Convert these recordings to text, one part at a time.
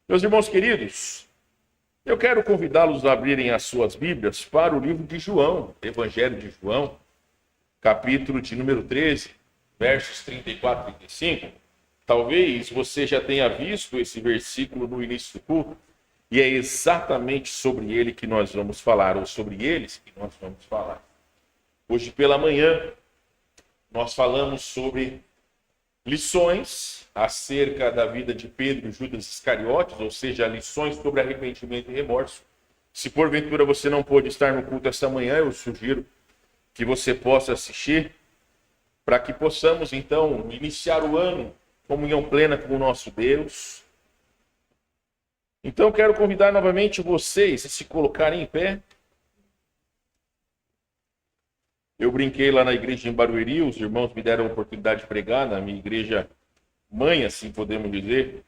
Meus irmãos queridos, eu quero convidá-los a abrirem as suas Bíblias para o livro de João, Evangelho de João, capítulo de número 13, versos 34 e 35. Talvez você já tenha visto esse versículo no início do culto, e é exatamente sobre ele que nós vamos falar, ou sobre eles que nós vamos falar. Hoje pela manhã, nós falamos sobre lições acerca da vida de Pedro e Judas Iscariotes, ou seja, lições sobre arrependimento e remorso. Se porventura você não pôde estar no culto esta manhã, eu sugiro que você possa assistir, para que possamos então iniciar o ano em comunhão plena com o nosso Deus. Então quero convidar novamente vocês a se colocarem em pé. Eu brinquei lá na igreja em Barueri, os irmãos me deram a oportunidade de pregar na minha igreja mãe, assim podemos dizer.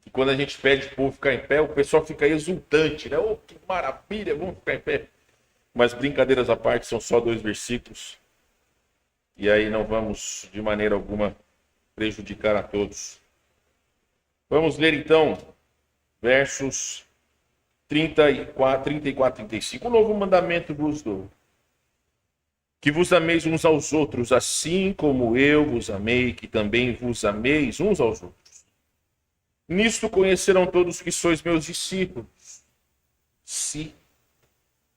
E quando a gente pede para o povo ficar em pé, o pessoal fica exultante, né? Oh, que maravilha, vamos ficar em pé. Mas brincadeiras à parte, são só 2 versículos. E aí não vamos de maneira alguma prejudicar a todos. Vamos ler então versos 34 e 35. O novo mandamento vos dou: que vos ameis uns aos outros, assim como eu vos amei, que também vos ameis uns aos outros. Nisto conhecerão todos que sois meus discípulos, se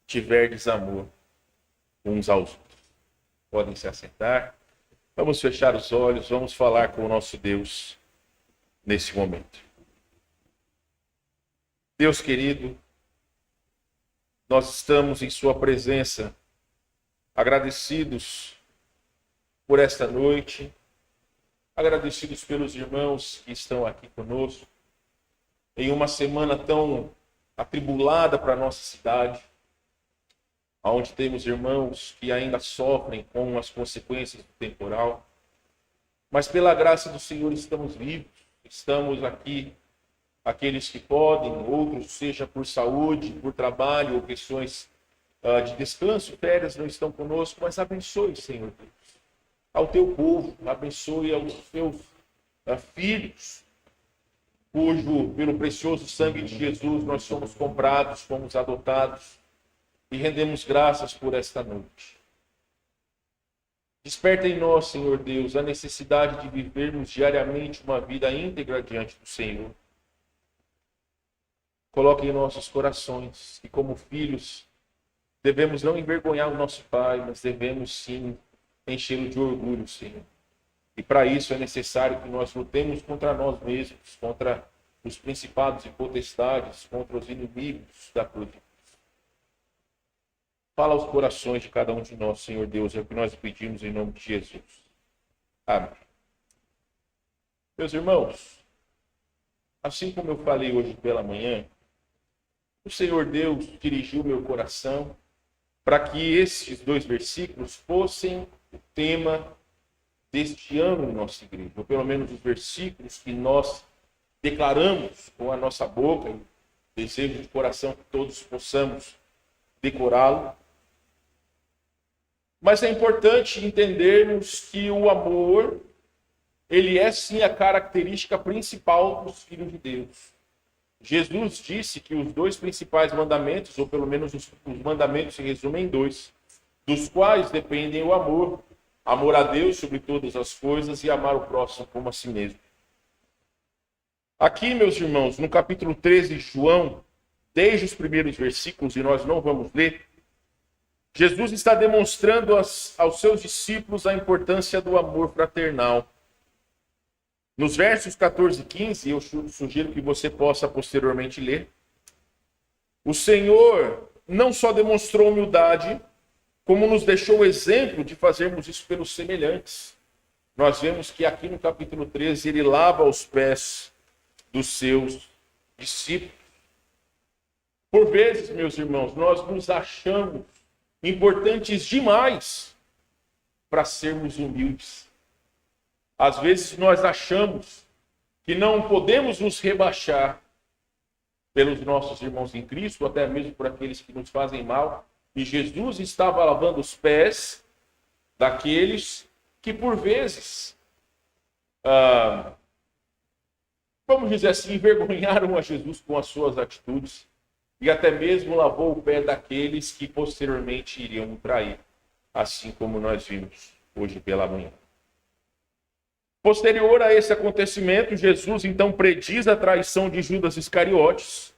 tiverdes amor uns aos outros. Podem se assentar. Vamos fechar os olhos, vamos falar com o nosso Deus nesse momento. Deus querido, nós estamos em sua presença, agradecidos por esta noite, agradecidos pelos irmãos que estão aqui conosco, em uma semana tão atribulada para a nossa cidade, onde temos irmãos que ainda sofrem com as consequências do temporal, mas pela graça do Senhor estamos vivos, estamos aqui, aqueles que podem, outros, seja por saúde, por trabalho ou questões de descanso, férias não estão conosco, mas abençoe, Senhor Deus, ao teu povo, abençoe aos teus filhos, cujo, pelo precioso sangue de Jesus, nós somos comprados, fomos adotados, e rendemos graças por esta noite. Desperta em nós, Senhor Deus, a necessidade de vivermos diariamente uma vida íntegra diante do Senhor. Coloque em nossos corações que, como filhos, devemos não envergonhar o nosso Pai, mas devemos sim enchê-lo de orgulho, Senhor. E para isso é necessário que nós lutemos contra nós mesmos, contra os principados e potestades, contra os inimigos da cruz. Fala aos corações de cada um de nós, Senhor Deus, é o que nós pedimos em nome de Jesus. Amém. Meus irmãos, assim como eu falei hoje pela manhã, o Senhor Deus dirigiu meu coração para que esses 2 versículos fossem o tema deste ano em nossa igreja, ou pelo menos os versículos que nós declaramos com a nossa boca, e desejo de coração que todos possamos decorá-lo. Mas é importante entendermos que o amor, ele é sim a característica principal dos filhos de Deus. Jesus disse que os 2 principais mandamentos, ou pelo menos os mandamentos se resumem em 2, dos quais dependem o amor. Amor a Deus sobre todas as coisas e amar o próximo como a si mesmo. Aqui, meus irmãos, no capítulo 13 de João, desde os primeiros versículos, e nós não vamos ler, Jesus está demonstrando aos seus discípulos a importância do amor fraternal. Nos versos 14 e 15, eu sugiro que você possa posteriormente ler, o Senhor não só demonstrou humildade, como nos deixou o exemplo de fazermos isso pelos semelhantes. Nós vemos que aqui no capítulo 13, ele lava os pés dos seus discípulos. Por vezes, meus irmãos, nós nos achamos importantes demais para sermos humildes. Às vezes nós achamos que não podemos nos rebaixar pelos nossos irmãos em Cristo, até mesmo por aqueles que nos fazem mal. E Jesus estava lavando os pés daqueles que por vezes vamos dizer assim, envergonharam a Jesus com as suas atitudes e até mesmo lavou o pé daqueles que posteriormente iriam o trair, assim como nós vimos hoje pela manhã. Posterior a esse acontecimento, Jesus então prediz a traição de Judas Iscariotes.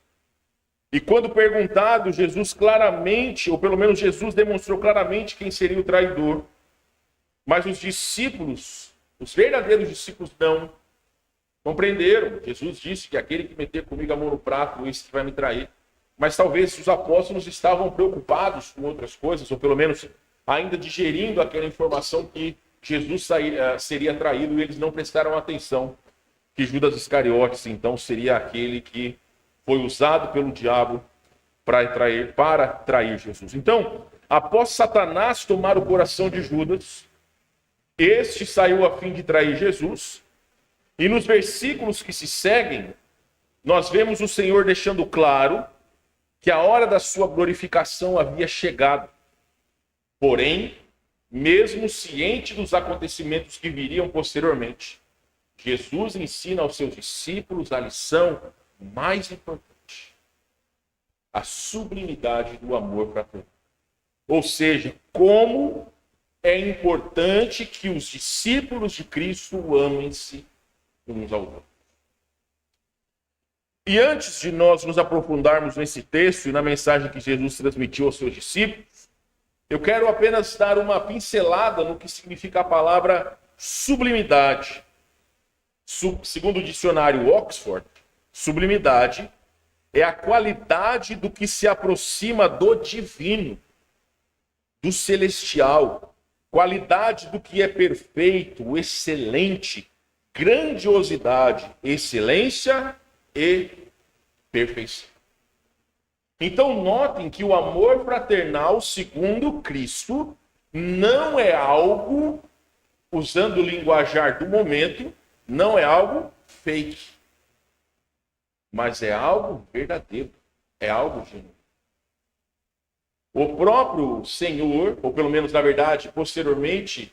E quando perguntado, Jesus claramente, ou pelo menos Jesus demonstrou claramente quem seria o traidor. Mas os discípulos, os verdadeiros discípulos, não compreenderam. Jesus disse que aquele que meter comigo a mão no prato, esse que vai me trair. Mas talvez os apóstolos estavam preocupados com outras coisas, ou pelo menos ainda digerindo aquela informação que Jesus seria traído, e eles não prestaram atenção que Judas Iscariotes, então, seria aquele que foi usado pelo diabo para trair Jesus. Então, após Satanás tomar o coração de Judas, este saiu a fim de trair Jesus, e nos versículos que se seguem, nós vemos o Senhor deixando claro que a hora da sua glorificação havia chegado. Porém, mesmo ciente dos acontecimentos que viriam posteriormente, Jesus ensina aos seus discípulos a lição mais importante: a sublimidade do amor fraternal. Ou seja, como é importante que os discípulos de Cristo amem-se uns aos outros. E antes de nós nos aprofundarmos nesse texto e na mensagem que Jesus transmitiu aos seus discípulos, eu quero apenas dar uma pincelada no que significa a palavra sublimidade. Segundo o dicionário Oxford, sublimidade é a qualidade do que se aproxima do divino, do celestial, qualidade do que é perfeito, excelente, grandiosidade, excelência e perfeição. Então notem que o amor fraternal segundo Cristo não é algo, usando o linguajar do momento, não é algo fake, mas é algo verdadeiro, é algo genuíno. O próprio Senhor, ou pelo menos na verdade, posteriormente,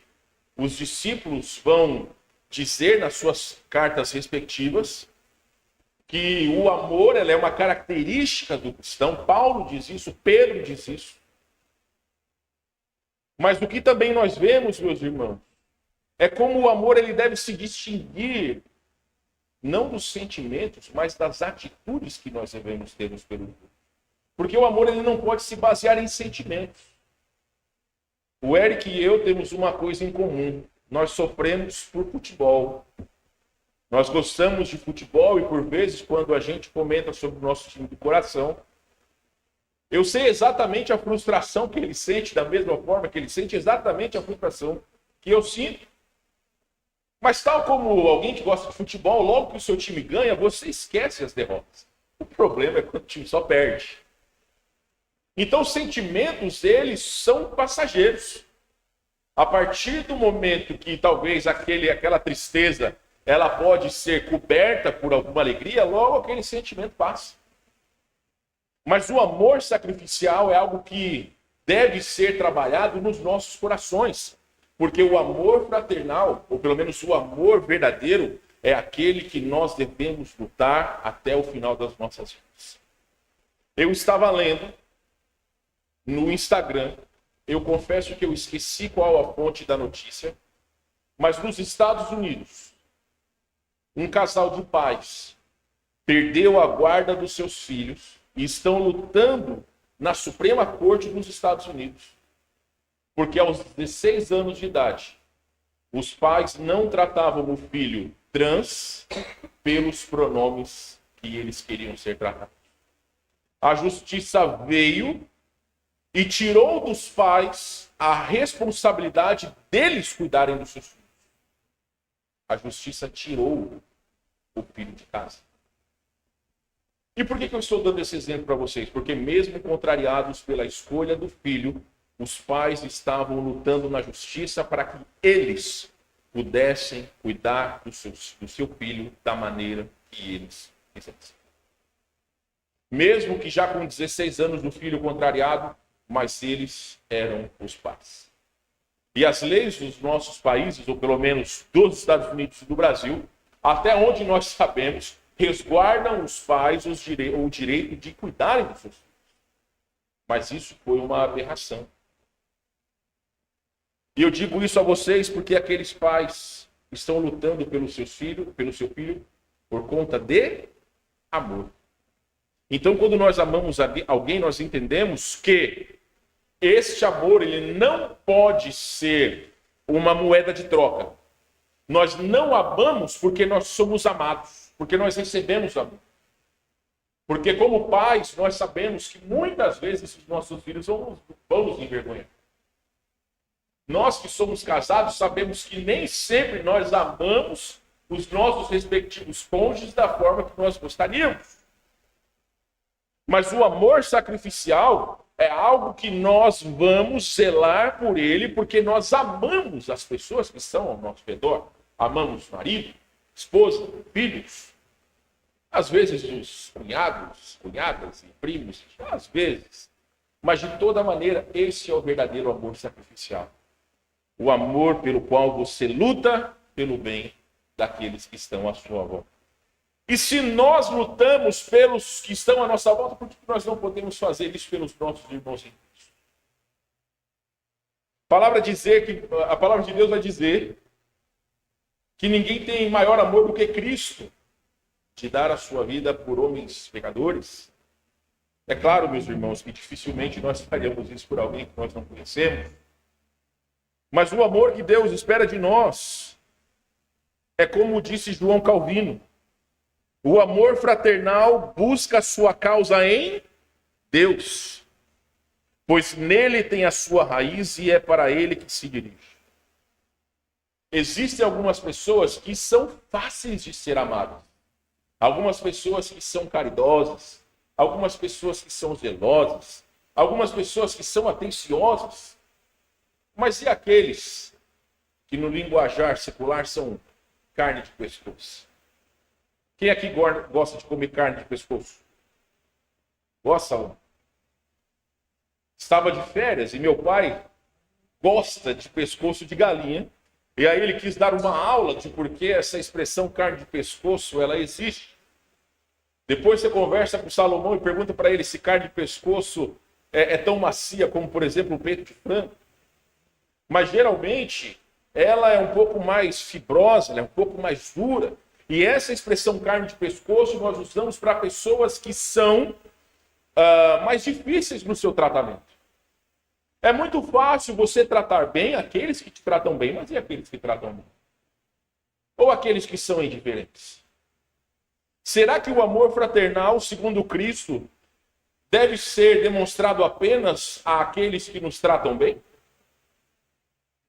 os discípulos vão dizer nas suas cartas respectivas que o amor é uma característica do cristão. Paulo diz isso, Pedro diz isso. Mas o que também nós vemos, meus irmãos, é como o amor ele deve se distinguir não dos sentimentos, mas das atitudes que nós devemos ter uns pelo outro. Porque o amor ele não pode se basear em sentimentos. O Eric e eu temos uma coisa em comum: nós sofremos por futebol. Nós gostamos de futebol e, por vezes, quando a gente comenta sobre o nosso time do coração, eu sei exatamente a frustração que ele sente, da mesma forma que ele sente exatamente a frustração que eu sinto. Mas tal como alguém que gosta de futebol, logo que o seu time ganha, você esquece as derrotas. O problema é quando o time só perde. Então, os sentimentos, eles são passageiros. A partir do momento que talvez aquela tristeza ela pode ser coberta por alguma alegria, logo aquele sentimento passa. Mas o amor sacrificial é algo que deve ser trabalhado nos nossos corações. Porque o amor fraternal, ou pelo menos o amor verdadeiro, é aquele que nós devemos lutar até o final das nossas vidas. Eu estava lendo no Instagram, eu confesso que eu esqueci qual a fonte da notícia, mas nos Estados Unidos, um casal de pais perdeu a guarda dos seus filhos e estão lutando na Suprema Corte dos Estados Unidos. Porque aos 16 anos de idade, os pais não tratavam o filho trans pelos pronomes que eles queriam ser tratados. A justiça veio e tirou dos pais a responsabilidade deles cuidarem dos seus filhos. A justiça tirou o filho de casa. E por que eu estou dando esse exemplo para vocês? Porque mesmo contrariados pela escolha do filho, os pais estavam lutando na justiça para que eles pudessem cuidar do seu filho da maneira que eles quisessem. Mesmo que já com 16 anos do filho contrariado, mas eles eram os pais. E as leis dos nossos países, ou pelo menos dos Estados Unidos e do Brasil, até onde nós sabemos, resguardam os pais o direito de cuidarem dos seus filhos. Mas isso foi uma aberração. E eu digo isso a vocês porque aqueles pais estão lutando pelo seu filho, por conta de amor. Então, quando nós amamos alguém, nós entendemos que este amor ele não pode ser uma moeda de troca. Nós não amamos porque nós somos amados, porque nós recebemos amor. Porque como pais, nós sabemos que muitas vezes os nossos filhos vão nos envergonhar. Nós que somos casados sabemos que nem sempre nós amamos os nossos respectivos cônjuges da forma que nós gostaríamos. Mas o amor sacrificial é algo que nós vamos zelar por ele, porque nós amamos as pessoas que estão ao nosso redor. Amamos marido, esposa, filhos. Às vezes os cunhados, cunhadas e primos, às vezes. Mas de toda maneira, esse é o verdadeiro amor sacrificial. O amor pelo qual você luta pelo bem daqueles que estão à sua volta. E se nós lutamos pelos que estão à nossa volta, por que nós não podemos fazer isso pelos nossos irmãos em Cristo? A palavra de Deus vai dizer que ninguém tem maior amor do que Cristo, de dar a sua vida por homens pecadores. É claro, meus irmãos, que dificilmente nós faríamos isso por alguém que nós não conhecemos. Mas o amor que Deus espera de nós é como disse João Calvino. O amor fraternal busca a sua causa em Deus, pois nele tem a sua raiz e é para ele que se dirige. Existem algumas pessoas que são fáceis de ser amadas. Algumas pessoas que são caridosas, algumas pessoas que são zelosas, algumas pessoas que são atenciosas. Mas e aqueles que no linguajar secular são carne de pescoço? Quem aqui gosta de comer carne de pescoço? Gosta? Estava de férias e meu pai gosta de pescoço de galinha. E aí ele quis dar uma aula de por que essa expressão carne de pescoço ela existe. Depois você conversa com o Salomão e pergunta para ele se carne de pescoço é tão macia como, por exemplo, o peito de frango. Mas geralmente ela é um pouco mais fibrosa, ela é um pouco mais dura. E essa expressão carne de pescoço nós usamos para pessoas que são mais difíceis no seu tratamento. É muito fácil você tratar bem aqueles que te tratam bem, mas e aqueles que tratam mal? Ou aqueles que são indiferentes? Será que o amor fraternal, segundo Cristo, deve ser demonstrado apenas àqueles que nos tratam bem?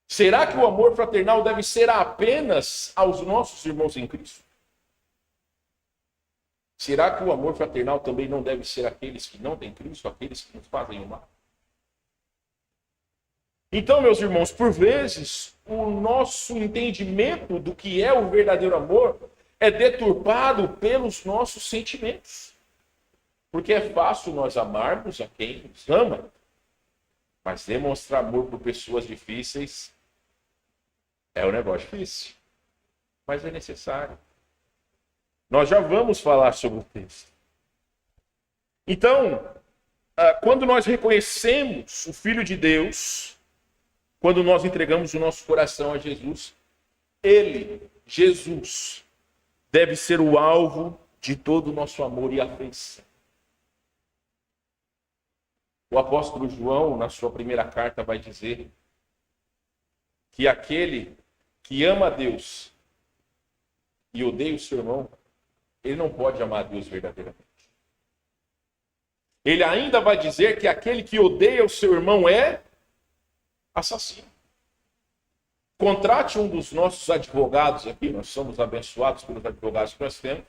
Será que o amor fraternal deve ser apenas aos nossos irmãos em Cristo? Será que o amor fraternal também não deve ser àqueles que não têm Cristo, àqueles que nos fazem o mal? Então, meus irmãos, por vezes, o nosso entendimento do que é o verdadeiro amor é deturpado pelos nossos sentimentos. Porque é fácil nós amarmos a quem nos ama, mas demonstrar amor por pessoas difíceis é um negócio difícil, mas é necessário. Nós já vamos falar sobre o texto. Então, quando nós reconhecemos o Filho de Deus, quando nós entregamos o nosso coração a Jesus, Ele, Jesus, deve ser o alvo de todo o nosso amor e afeição. O apóstolo João, na sua primeira carta, vai dizer que aquele que ama a Deus e odeia o seu irmão, ele não pode amar a Deus verdadeiramente. Ele ainda vai dizer que aquele que odeia o seu irmão é assassino. Contrate um dos nossos advogados aqui, nós somos abençoados pelos advogados que nós temos.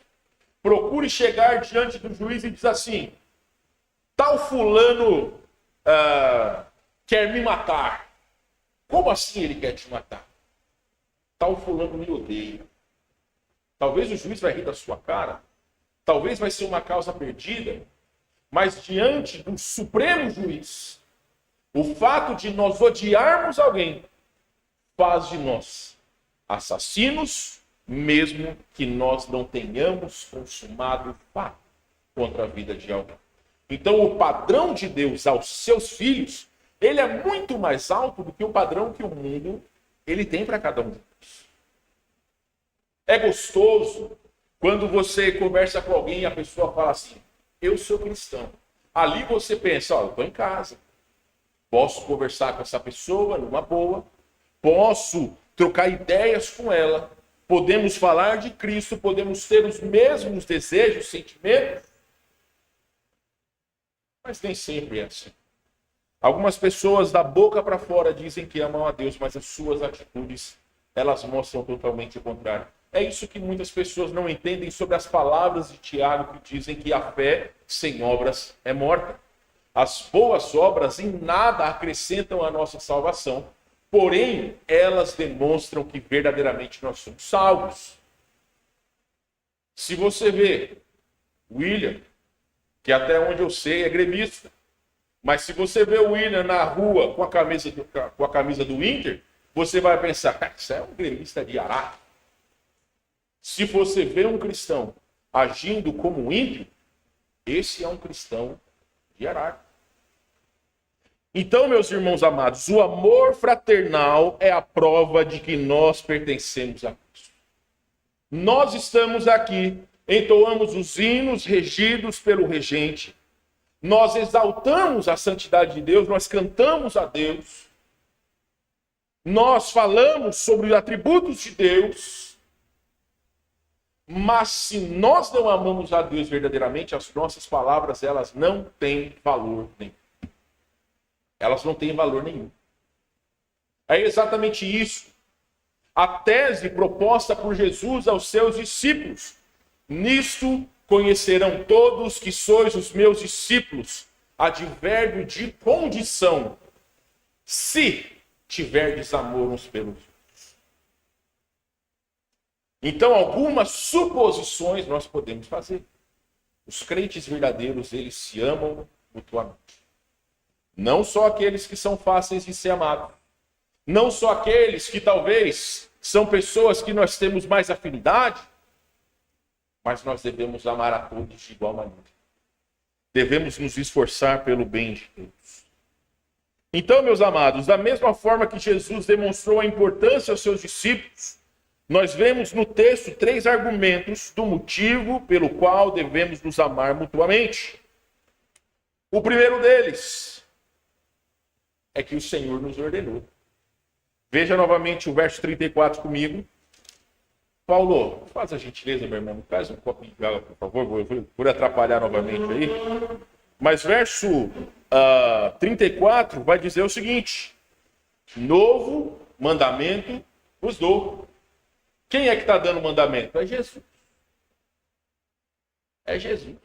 Procure chegar diante do juiz e diz assim: tal fulano quer me matar. Como assim ele quer te matar? Tal fulano me odeia. Talvez o juiz vai rir da sua cara. Talvez vai ser uma causa perdida. Mas diante do Supremo Juiz, o fato de nós odiarmos alguém faz de nós assassinos mesmo que nós não tenhamos consumado o fato contra a vida de alguém. Então, o padrão de Deus aos seus filhos, ele é muito mais alto do que o padrão que o mundo ele tem para cada um de nós. É gostoso quando você conversa com alguém e a pessoa fala assim, eu sou cristão. Ali você pensa, eu estou em casa, posso conversar com essa pessoa numa boa, posso trocar ideias com ela, podemos falar de Cristo, podemos ter os mesmos desejos, sentimentos, mas nem sempre é assim. Algumas pessoas da boca para fora dizem que amam a Deus, mas as suas atitudes, elas mostram totalmente o contrário. É isso que muitas pessoas não entendem sobre as palavras de Tiago, que dizem que a fé sem obras é morta. As boas obras em nada acrescentam à nossa salvação, porém, elas demonstram que verdadeiramente nós somos salvos. Se você vê William, que até onde eu sei é gremista, mas se você vê o William na rua com a camisa do Inter, você vai pensar, isso é um gremista de Araque. Se você vê um cristão agindo como um ímpio, esse é um cristão de Araque. Então, meus irmãos amados, o amor fraternal é a prova de que nós pertencemos a Cristo. Nós estamos aqui, entoamos os hinos regidos pelo regente, nós exaltamos a santidade de Deus, nós cantamos a Deus, nós falamos sobre os atributos de Deus, mas se nós não amamos a Deus verdadeiramente, as nossas palavras, elas não têm valor nenhum. Elas não têm valor nenhum. É exatamente isso. A tese proposta por Jesus aos seus discípulos. Nisto conhecerão todos que sois os meus discípulos. Advérbio de condição. Se tiverdes amor uns pelos outros. Então, algumas suposições nós podemos fazer. Os crentes verdadeiros, eles se amam mutuamente. Não só aqueles que são fáceis de ser amados. Não só aqueles que talvez são pessoas que nós temos mais afinidade. Mas nós devemos amar a todos de igual maneira. Devemos nos esforçar pelo bem de todos. Então, meus amados, da mesma forma que Jesus demonstrou a importância aos seus discípulos, nós vemos no texto 3 argumentos do motivo pelo qual devemos nos amar mutuamente. O primeiro deles é que o Senhor nos ordenou. Veja novamente o verso 34 comigo. Paulo, faz a gentileza, meu irmão, faz um copinho de água, por favor, vou atrapalhar novamente aí. Mas verso 34 vai dizer o seguinte: novo mandamento vos dou. Quem é que está dando o mandamento? É Jesus. É Jesus.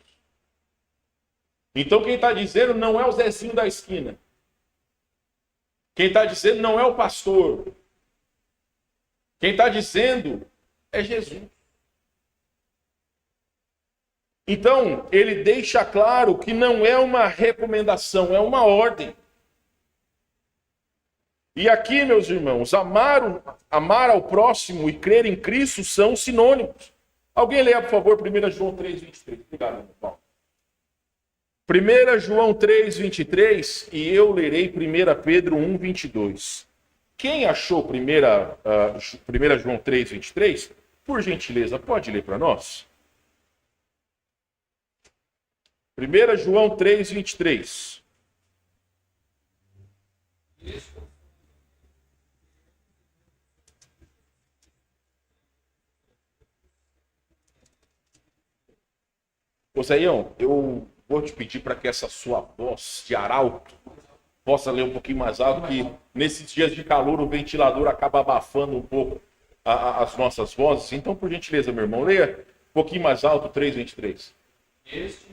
Então quem está dizendo não é o Zezinho da esquina. Quem está dizendo não é o pastor. Quem está dizendo é Jesus. Então, ele deixa claro que não é uma recomendação, é uma ordem. E aqui, meus irmãos, amar ao próximo e crer em Cristo são sinônimos. Alguém leia, por favor, 1 João 3:23. Obrigado, meu irmão. 1 João 3:23 e eu lerei 1 Pedro 1:22. Quem achou 1 João 3:23, por gentileza, pode ler para nós? 1 João 3:23. Ô Zaião, eu vou te pedir para que essa sua voz de arauto possa ler um pouquinho mais alto, que nesses dias de calor o ventilador acaba abafando um pouco as nossas vozes. Então, por gentileza, meu irmão, leia um pouquinho mais alto, 3:23. Este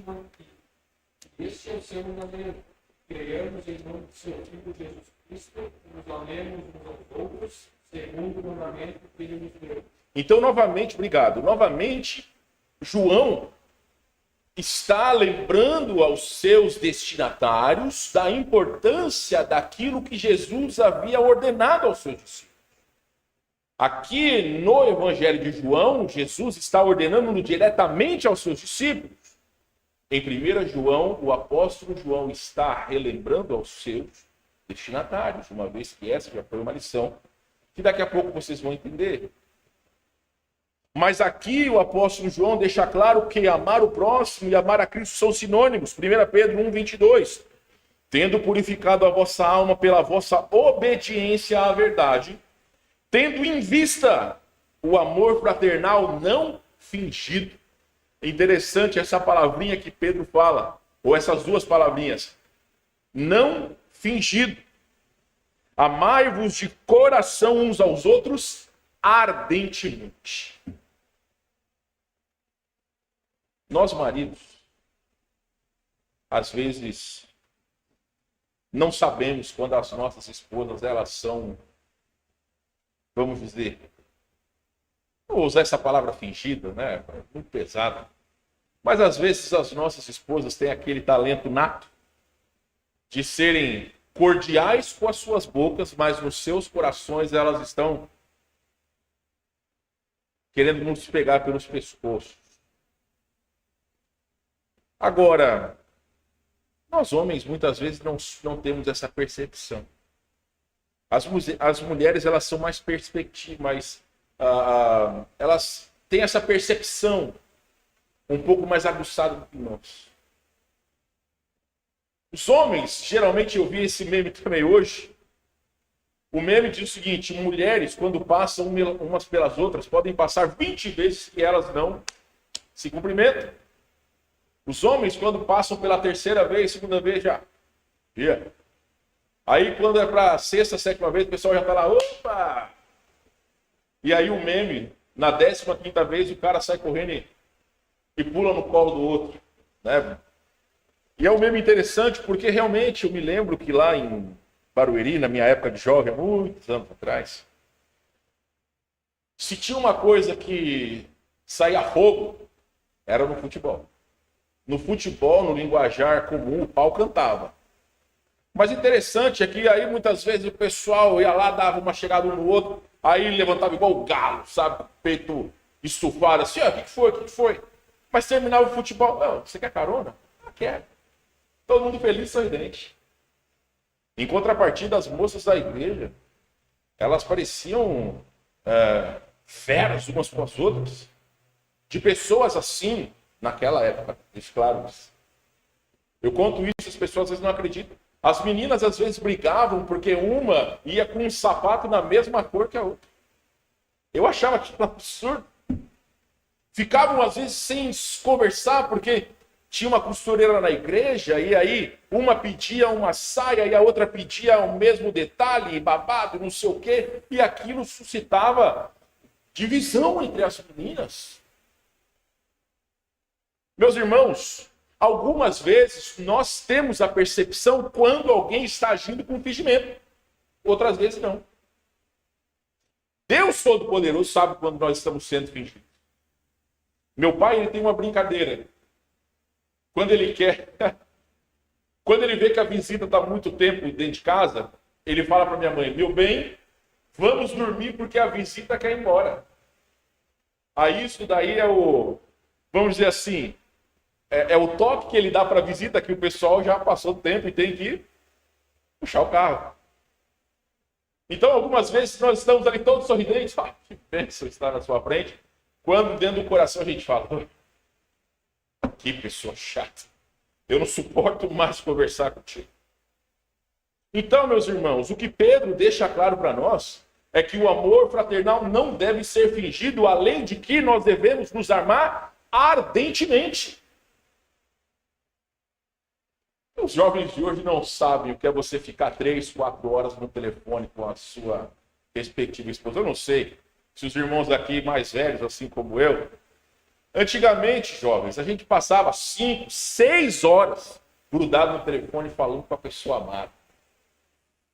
é o seu mandamento. Creiamos em nome do seu Filho Jesus Cristo, nos amemos uns aos outros, segundo o mandamento que ele nos deu. Então, novamente, obrigado. Novamente, João está lembrando aos seus destinatários da importância daquilo que Jesus havia ordenado aos seus discípulos. Aqui no Evangelho de João, Jesus está ordenando diretamente aos seus discípulos. Em 1 João, o apóstolo João está relembrando aos seus destinatários, uma vez que essa já foi uma lição que daqui a pouco vocês vão entender. Mas aqui o apóstolo João deixa claro que amar o próximo e amar a Cristo são sinônimos. 1 Pedro 1,22. Tendo purificado a vossa alma pela vossa obediência à verdade, tendo em vista o amor fraternal não fingido. É interessante essa palavrinha que Pedro fala, ou essas duas palavrinhas. Não fingido. Amai-vos de coração uns aos outros ardentemente. Nós, maridos, às vezes não sabemos quando as nossas esposas, elas são, vamos dizer, vou usar essa palavra fingida, né? Muito pesada. Mas às vezes as nossas esposas têm aquele talento nato de serem cordiais com as suas bocas, mas nos seus corações elas estão querendo nos pegar pelos pescoços. Agora, nós homens muitas vezes não temos essa percepção. As mulheres, elas são mais perspectivas, elas têm essa percepção um pouco mais aguçada do que nós. Os homens, geralmente eu vi esse meme também hoje. O meme diz o seguinte: mulheres, quando passam umas pelas outras, podem passar 20 vezes que elas não se cumprimentam. Os homens, quando passam pela terceira vez, segunda vez, já. Yeah. Aí, quando é para a sexta, sétima vez, o pessoal já está lá, opa! E aí o meme, na 15ª vez, o cara sai correndo e pula no colo do outro. Né? E é um meme interessante, porque realmente eu me lembro que lá em Barueri, na minha época de jovem, há muitos anos atrás, se tinha uma coisa que saía fogo, era no futebol. No futebol, no linguajar comum, o pau cantava. Mas interessante é que aí muitas vezes o pessoal ia lá, dava uma chegada um no outro, aí levantava igual o galo, sabe? Peito estufado, assim, ó, o que foi? O que foi? Mas terminava o futebol, não, você quer carona? Ah, quero. Todo mundo feliz e sorridente. Em contrapartida, as moças da igreja, elas pareciam feras umas com as outras. De pessoas assim, naquela época, isso, claro. Eu conto isso, as pessoas às vezes não acreditam. As meninas às vezes brigavam porque uma ia com um sapato na mesma cor que a outra. Eu achava aquilo absurdo. Ficavam às vezes sem conversar porque tinha uma costureira na igreja e aí uma pedia uma saia e a outra pedia o mesmo detalhe, babado, não sei o quê. E aquilo suscitava divisão entre as meninas. Meus irmãos, algumas vezes nós temos a percepção quando alguém está agindo com fingimento. Outras vezes não. Deus Todo-Poderoso sabe quando nós estamos sendo fingidos. Meu pai, ele tem uma brincadeira. Quando ele quer, quando ele vê que a visita está muito tempo dentro de casa, ele fala para minha mãe: meu bem, vamos dormir porque a visita quer ir embora. Aí isso daí é o, vamos dizer assim, é o toque que ele dá para a visita, que o pessoal já passou do tempo e tem que puxar o carro. Então, algumas vezes nós estamos ali todos sorridentes, que bênção estar na sua frente, quando dentro do coração a gente fala: que pessoa chata, eu não suporto mais conversar contigo. Então, meus irmãos, o que Pedro deixa claro para nós é que o amor fraternal não deve ser fingido, além de que nós devemos nos amar ardentemente. Os jovens de hoje não sabem o que é você ficar 3, 4 horas no telefone com a sua respectiva esposa. Eu não sei se os irmãos aqui mais velhos, assim como eu, antigamente, jovens, a gente passava 5, 6 horas grudado no telefone falando com a pessoa amada.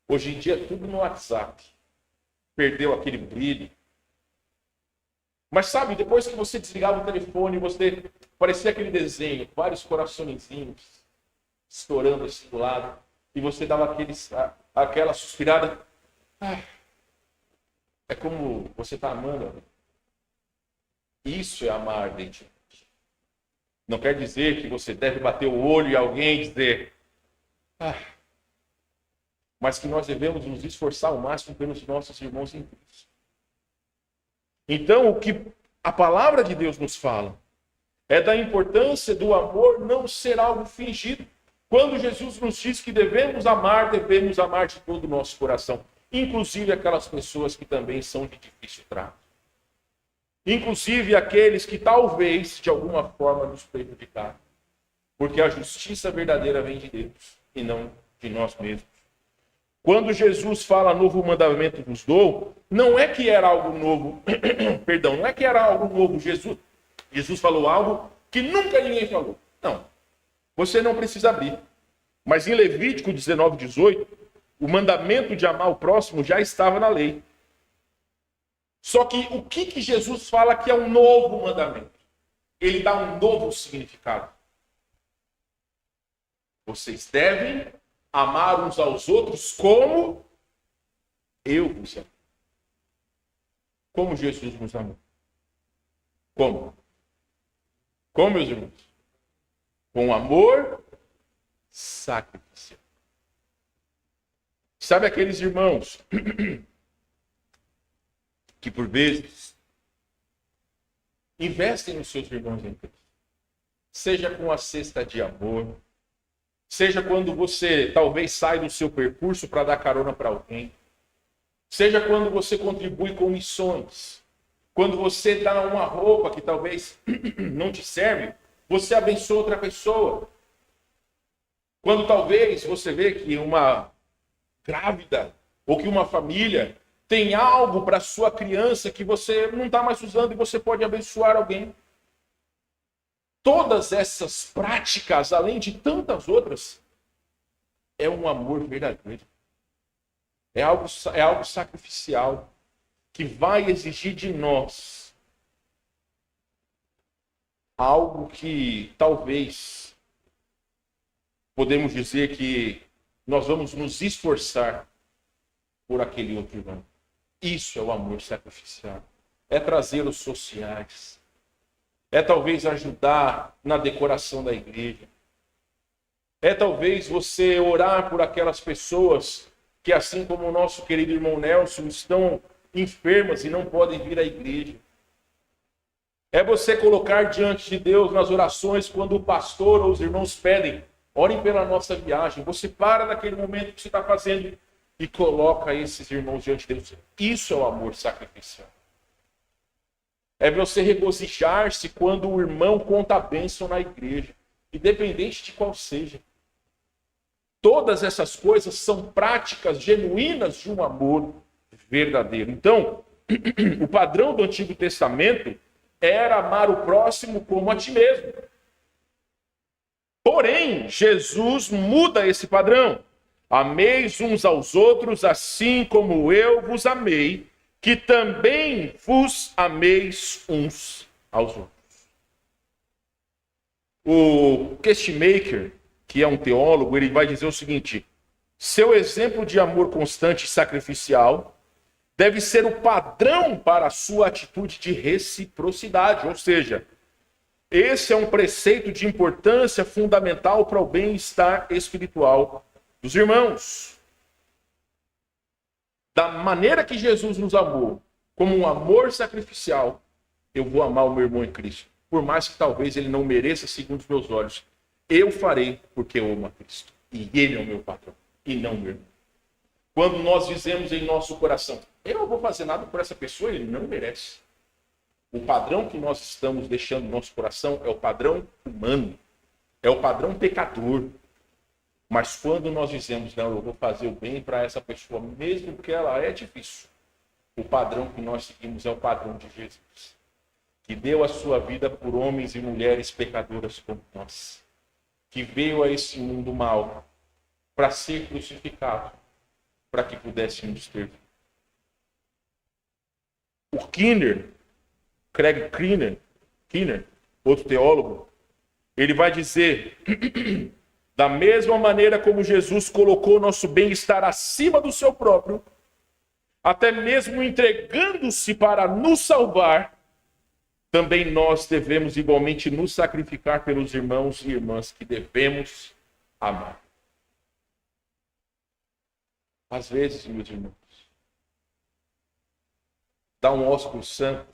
Hoje em dia é tudo no WhatsApp. Perdeu aquele brilho. Mas sabe, depois que você desligava o telefone, você parecia aquele desenho, vários coraçõezinhos estourando assim do lado, e você dava aquela suspirada. É como você está amando alguém. Isso é amar ardente. Não quer dizer que você deve bater o olho em alguém e dizer, mas que nós devemos nos esforçar ao máximo pelos nossos irmãos em Cristo. Então, o que a palavra de Deus nos fala é da importância do amor não ser algo fingido. Quando Jesus nos diz que devemos amar de todo o nosso coração. Inclusive aquelas pessoas que também são de difícil trato. Inclusive aqueles que talvez, de alguma forma, nos prejudicaram. Porque a justiça verdadeira vem de Deus e não de nós mesmos. Quando Jesus fala novo mandamento vos dou, não é que era algo novo, perdão, não é que era algo novo. Jesus falou algo que nunca ninguém falou. Não, você não precisa abrir. Mas em Levítico 19:18, o mandamento de amar o próximo já estava na lei. Só que o que Jesus fala que é um novo mandamento? Ele dá um novo significado. Vocês devem amar uns aos outros como eu vos amo. Como Jesus nos amou. Como? Como, meus irmãos? Com amor sacrificial. Sabe aqueles irmãos que por vezes investem nos seus irmãos em Cristo? Seja com a cesta de amor, seja quando você talvez sai do seu percurso para dar carona para alguém, seja quando você contribui com missões, quando você dá uma roupa que talvez não te serve, você abençoa outra pessoa. Quando talvez você vê que uma grávida ou que uma família tem algo para sua criança que você não está mais usando e você pode abençoar alguém. Todas essas práticas, além de tantas outras, é um amor verdadeiro. É algo sacrificial que vai exigir de nós algo que talvez podemos dizer que nós vamos nos esforçar por aquele outro irmão. Isso é o amor sacrificial. É trazer os sociais. É talvez ajudar na decoração da igreja. É talvez você orar por aquelas pessoas que, assim como o nosso querido irmão Nelson, estão enfermas e não podem vir à igreja. É você colocar diante de Deus nas orações quando o pastor ou os irmãos pedem, orem pela nossa viagem. Você para naquele momento que você está fazendo e coloca esses irmãos diante de Deus. Isso é o amor sacrificial. É você regozijar-se quando o irmão conta a bênção na igreja, independente de qual seja. Todas essas coisas são práticas genuínas de um amor verdadeiro. Então, o padrão do Antigo Testamento era amar o próximo como a ti mesmo. Porém, Jesus muda esse padrão. Ameis uns aos outros assim como eu vos amei, que também vos ameis uns aos outros. O Castemaker, que é um teólogo, ele vai dizer o seguinte: seu exemplo de amor constante e sacrificial deve ser o padrão para a sua atitude de reciprocidade, ou seja, esse é um preceito de importância fundamental para o bem-estar espiritual dos irmãos. Da maneira que Jesus nos amou, como um amor sacrificial, eu vou amar o meu irmão em Cristo. Por mais que talvez ele não mereça segundo os meus olhos, eu farei porque eu amo a Cristo. E ele é o meu patrão, e não o meu irmão. Quando nós dizemos em nosso coração, eu não vou fazer nada por essa pessoa, ele não merece. O padrão que nós estamos deixando no nosso coração é o padrão humano, é o padrão pecador. Mas quando nós dizemos, não, eu vou fazer o bem para essa pessoa, mesmo que ela é difícil, o padrão que nós seguimos é o padrão de Jesus, que deu a sua vida por homens e mulheres pecadoras como nós, que veio a esse mundo mal para ser crucificado, para que pudéssemos ter vida. O Craig Keener, outro teólogo, ele vai dizer: da mesma maneira como Jesus colocou nosso bem-estar acima do seu próprio, até mesmo entregando-se para nos salvar, também nós devemos igualmente nos sacrificar pelos irmãos e irmãs que devemos amar. Às vezes, meus irmãos, dar um ósculo santo,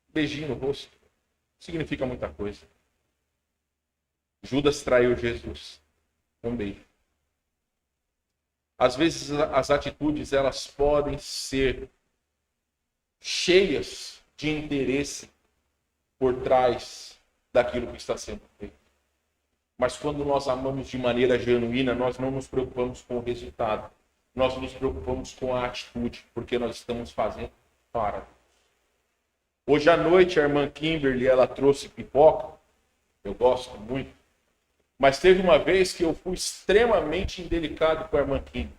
beijinho no rosto, significa muita coisa. Judas traiu Jesus com um beijo. Às vezes as atitudes elas podem ser cheias de interesse por trás daquilo que está sendo feito. Mas quando nós amamos de maneira genuína, nós não nos preocupamos com o resultado. Nós nos preocupamos com a atitude, porque nós estamos fazendo para Deus. Hoje à noite a irmã Kimberly, ela trouxe pipoca. Eu gosto muito. Mas teve uma vez que eu fui extremamente indelicado com a irmã Kimberly.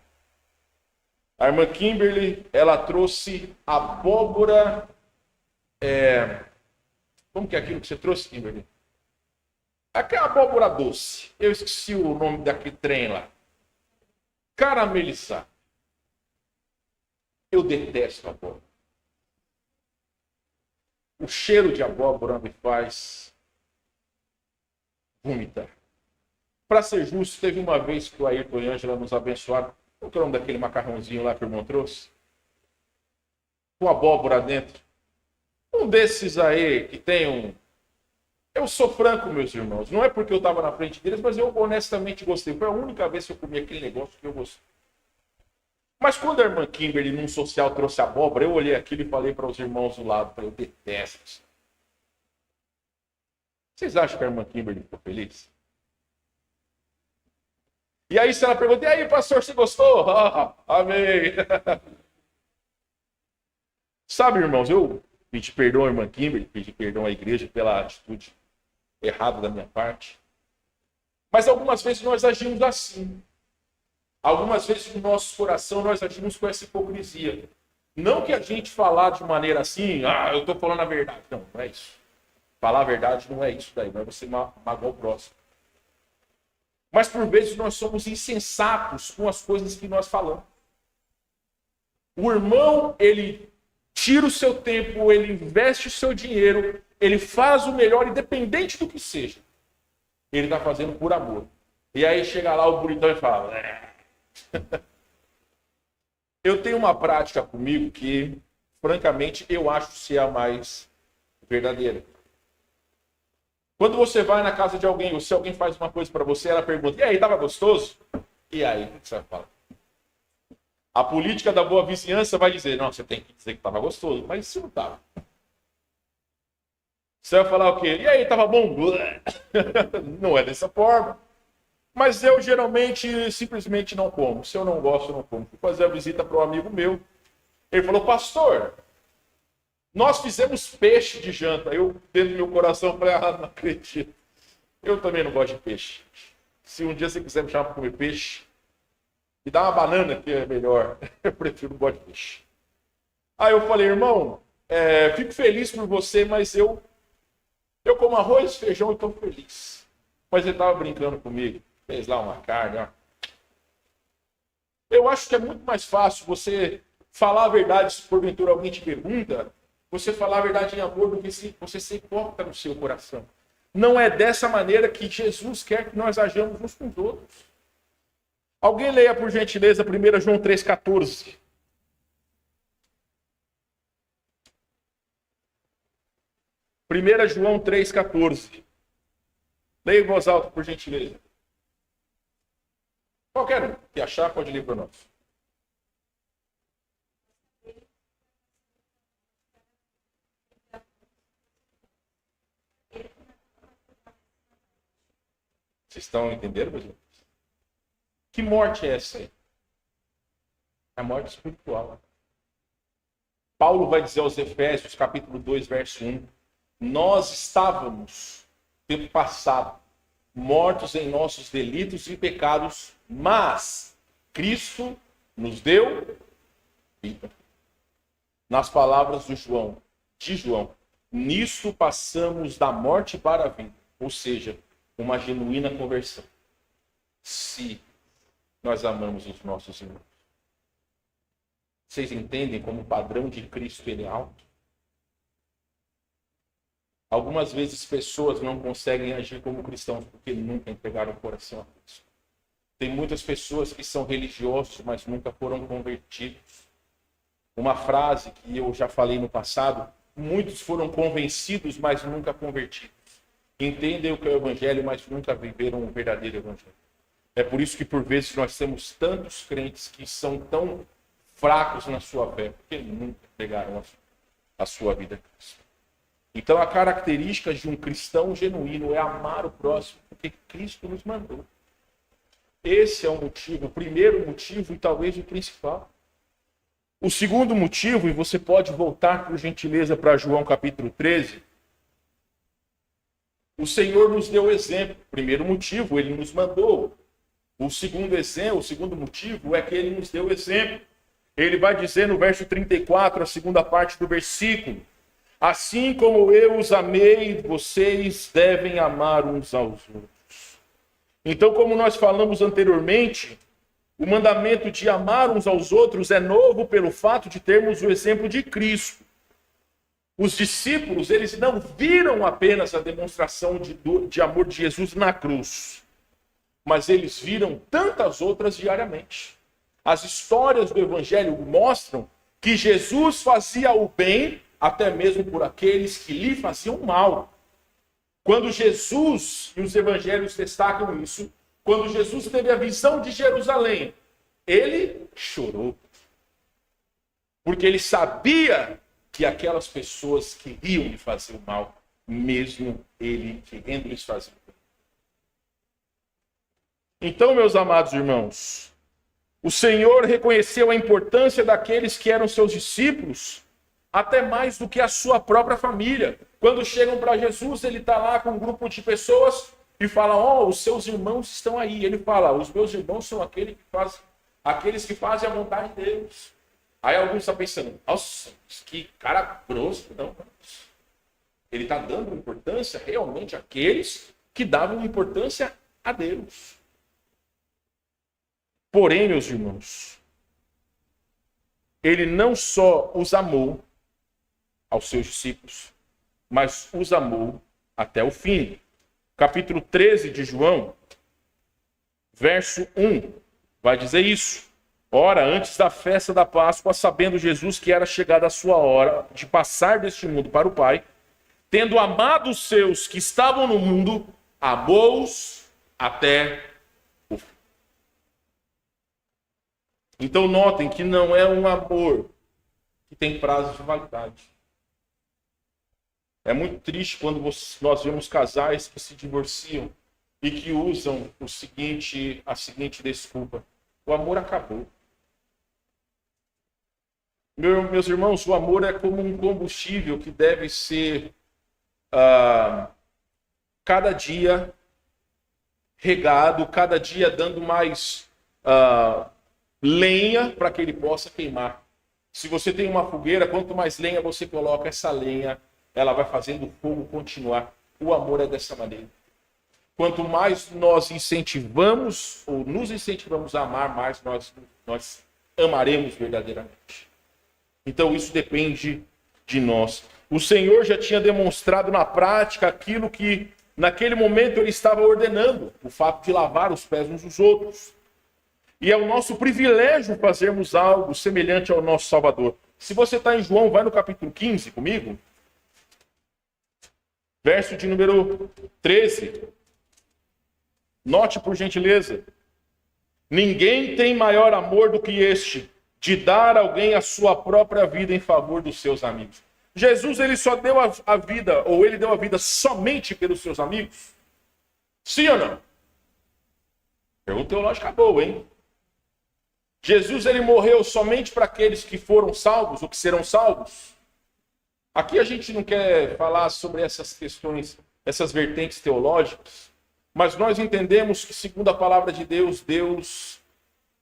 A irmã Kimberly, ela trouxe abóbora... Como que é aquilo que você trouxe, Kimberly? Aquela abóbora doce. Eu esqueci o nome daquele trem lá. Caramelizado. Eu detesto abóbora. O cheiro de abóbora me faz vomitar. Para ser justo, teve uma vez que o Ayrton e a Ângela nos abençoaram. Qual que é o nome daquele macarrãozinho lá que o irmão trouxe? Com abóbora dentro. Um desses aí que tem um... Eu sou franco, meus irmãos. Não é porque eu estava na frente deles, mas eu honestamente gostei. Foi a única vez que eu comi aquele negócio que eu gostei. Mas quando a irmã Kimberly, num social, trouxe abóbora, eu olhei aquilo e falei para os irmãos do lado, eu detesto isso. Vocês acham que a irmã Kimberly ficou feliz? E aí, se ela pergunta, e aí, pastor, você gostou? Amei. Sabe, irmãos, eu pedi perdão à irmã Kimberly, pedi perdão à igreja pela atitude errada da minha parte. Mas algumas vezes nós agimos assim. Algumas vezes no nosso coração nós agimos com essa hipocrisia. Não que a gente falar de maneira assim, eu estou falando a verdade. Não, não é isso. Falar a verdade não é isso daí, não é você magoar o próximo. Mas por vezes nós somos insensatos com as coisas que nós falamos. O irmão, ele tira o seu tempo, ele investe o seu dinheiro, ele faz o melhor, independente do que seja. Ele está fazendo por amor. E aí chega lá o bonitão e fala... Eu tenho uma prática comigo que, francamente, eu acho ser a mais verdadeira. Quando você vai na casa de alguém, ou se alguém faz uma coisa para você, ela pergunta, e aí, estava gostoso? E aí, o que você vai falar? A política da boa vizinhança vai dizer, não, você tem que dizer que estava gostoso, mas se não estava. Você vai falar o quê? E aí, estava bom? Não é dessa forma. Mas eu geralmente simplesmente não como. Se eu não gosto, eu não como. Fui fazer a visita para um amigo meu. Ele falou, pastor, nós fizemos peixe de janta. Eu, dentro do meu coração, falei, não acredito. Eu também não gosto de peixe. Se um dia você quiser me chamar para comer peixe, me dá uma banana que é melhor. Eu prefiro não gosto de peixe. Aí eu falei, irmão, fico feliz por você, mas eu como arroz, feijão e estou feliz. Mas ele estava brincando comigo. Fez lá uma carne, ó. Eu acho que é muito mais fácil você falar a verdade se porventura alguém te pergunta, você falar a verdade em amor do que se você ser hipócrita no seu coração. Não é dessa maneira que Jesus quer que nós hajamos uns com os outros. Alguém leia, por gentileza, 1 João 3,14. 1 João 3,14. Leia em voz alta, por gentileza. Qualquer um que achar, pode ler para nós. Vocês estão entendendo, meus irmãos? Que morte é essa aí? A morte espiritual. Paulo vai dizer aos Efésios, capítulo 2, verso 1. Nós estávamos, tempo passado, mortos em nossos delitos e pecados, mas Cristo nos deu vida. Nas palavras de João, nisto passamos da morte para a vida, ou seja, uma genuína conversão. Se nós amamos os nossos irmãos. Vocês entendem como o padrão de Cristo ele é alto? Algumas vezes pessoas não conseguem agir como cristãos porque nunca entregaram o coração a Cristo. Tem muitas pessoas que são religiosos, mas nunca foram convertidos. Uma frase que eu já falei no passado: muitos foram convencidos, mas nunca convertidos. Entendem o que é o evangelho, mas nunca viveram um verdadeiro evangelho. É por isso que por vezes nós temos tantos crentes que são tão fracos na sua fé, porque nunca entregaram a sua vida a Cristo. Então a característica de um cristão genuíno é amar o próximo, porque Cristo nos mandou. Esse é o motivo, o primeiro motivo e talvez o principal. O segundo motivo, e você pode voltar por gentileza para João capítulo 13, o Senhor nos deu exemplo. Primeiro motivo, ele nos mandou. O segundo motivo é que ele nos deu exemplo. Ele vai dizer no verso 34, a segunda parte do versículo: assim como eu os amei, vocês devem amar uns aos outros. Então, como nós falamos anteriormente, o mandamento de amar uns aos outros é novo pelo fato de termos o exemplo de Cristo. Os discípulos, eles não viram apenas a demonstração de amor de Jesus na cruz, mas eles viram tantas outras diariamente. As histórias do Evangelho mostram que Jesus fazia o bem até mesmo por aqueles que lhe faziam mal. Quando Jesus, e os evangelhos destacam isso, quando Jesus teve a visão de Jerusalém, ele chorou. Porque ele sabia que aquelas pessoas queriam lhe fazer o mal, mesmo ele querendo lhes fazer o bem. Então, meus amados irmãos, o Senhor reconheceu a importância daqueles que eram seus discípulos, até mais do que a sua própria família. Quando chegam para Jesus, ele está lá com um grupo de pessoas e fala: os seus irmãos estão aí. Ele fala: os meus irmãos são aqueles que fazem a vontade de Deus. Aí alguns estão pensando: nossa, que cara grosso. Não. Ele está dando importância realmente àqueles que davam importância a Deus. Porém, meus irmãos, ele não só os amou aos seus discípulos, mas os amou até o fim. Capítulo 13 de João, verso 1, vai dizer isso. Ora, antes da festa da Páscoa, sabendo Jesus que era chegada a sua hora de passar deste mundo para o Pai, tendo amado os seus que estavam no mundo, amou-os até o fim. Então notem que não é um amor que tem prazo de validade. É muito triste quando nós vemos casais que se divorciam e que usam a seguinte desculpa: o amor acabou. Meus irmãos, o amor é como um combustível que deve ser cada dia regado, cada dia dando mais lenha para que ele possa queimar. Se você tem uma fogueira, quanto mais lenha você coloca, essa lenha ela vai fazendo o fogo continuar. O amor é dessa maneira. Quanto mais nós incentivamos ou nos incentivamos a amar, mais nós amaremos verdadeiramente. Então isso depende de nós. O Senhor já tinha demonstrado na prática aquilo que naquele momento ele estava ordenando, o fato de lavar os pés uns dos outros. E é o nosso privilégio fazermos algo semelhante ao nosso Salvador. Se você está em João, vai no capítulo 15 comigo. Verso de número 13. Note por gentileza. Ninguém tem maior amor do que este, de dar a alguém a sua própria vida em favor dos seus amigos. Jesus, ele só deu a vida, ou ele deu a vida somente pelos seus amigos? Sim ou não? Pergunta teológica boa, hein? Jesus, ele morreu somente para aqueles que foram salvos, ou que serão salvos? Aqui a gente não quer falar sobre essas questões, essas vertentes teológicas, mas nós entendemos que, segundo a palavra de Deus, Deus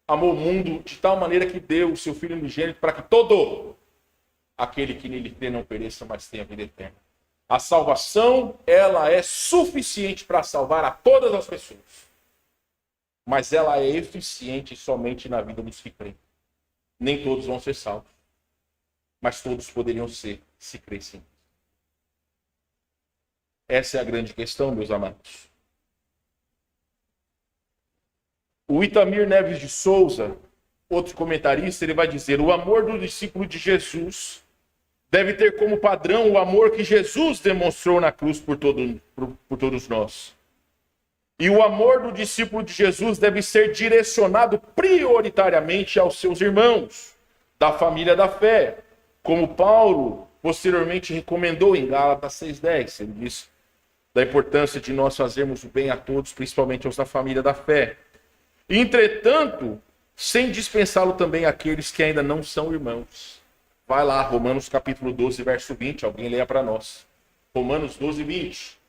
amou o mundo de tal maneira que deu o seu Filho unigênito para que todo aquele que nele crê não pereça, mas tenha vida eterna. A salvação, ela é suficiente para salvar a todas as pessoas, mas ela é eficiente somente na vida dos que creem. Nem todos vão ser salvos. Mas todos poderiam ser, se crescem. Essa é a grande questão, meus amados. O Itamir Neves de Souza, outro comentarista, ele vai dizer: o amor do discípulo de Jesus deve ter como padrão o amor que Jesus demonstrou na cruz por todos nós. E o amor do discípulo de Jesus deve ser direcionado prioritariamente aos seus irmãos, da família da fé, como Paulo posteriormente recomendou em Gálatas 6,10. Ele diz da importância de nós fazermos o bem a todos, principalmente aos da família da fé. Entretanto, sem dispensá-lo também àqueles que ainda não são irmãos. Vai lá, Romanos capítulo 12, verso 20. Alguém leia para nós. Romanos 12, 20.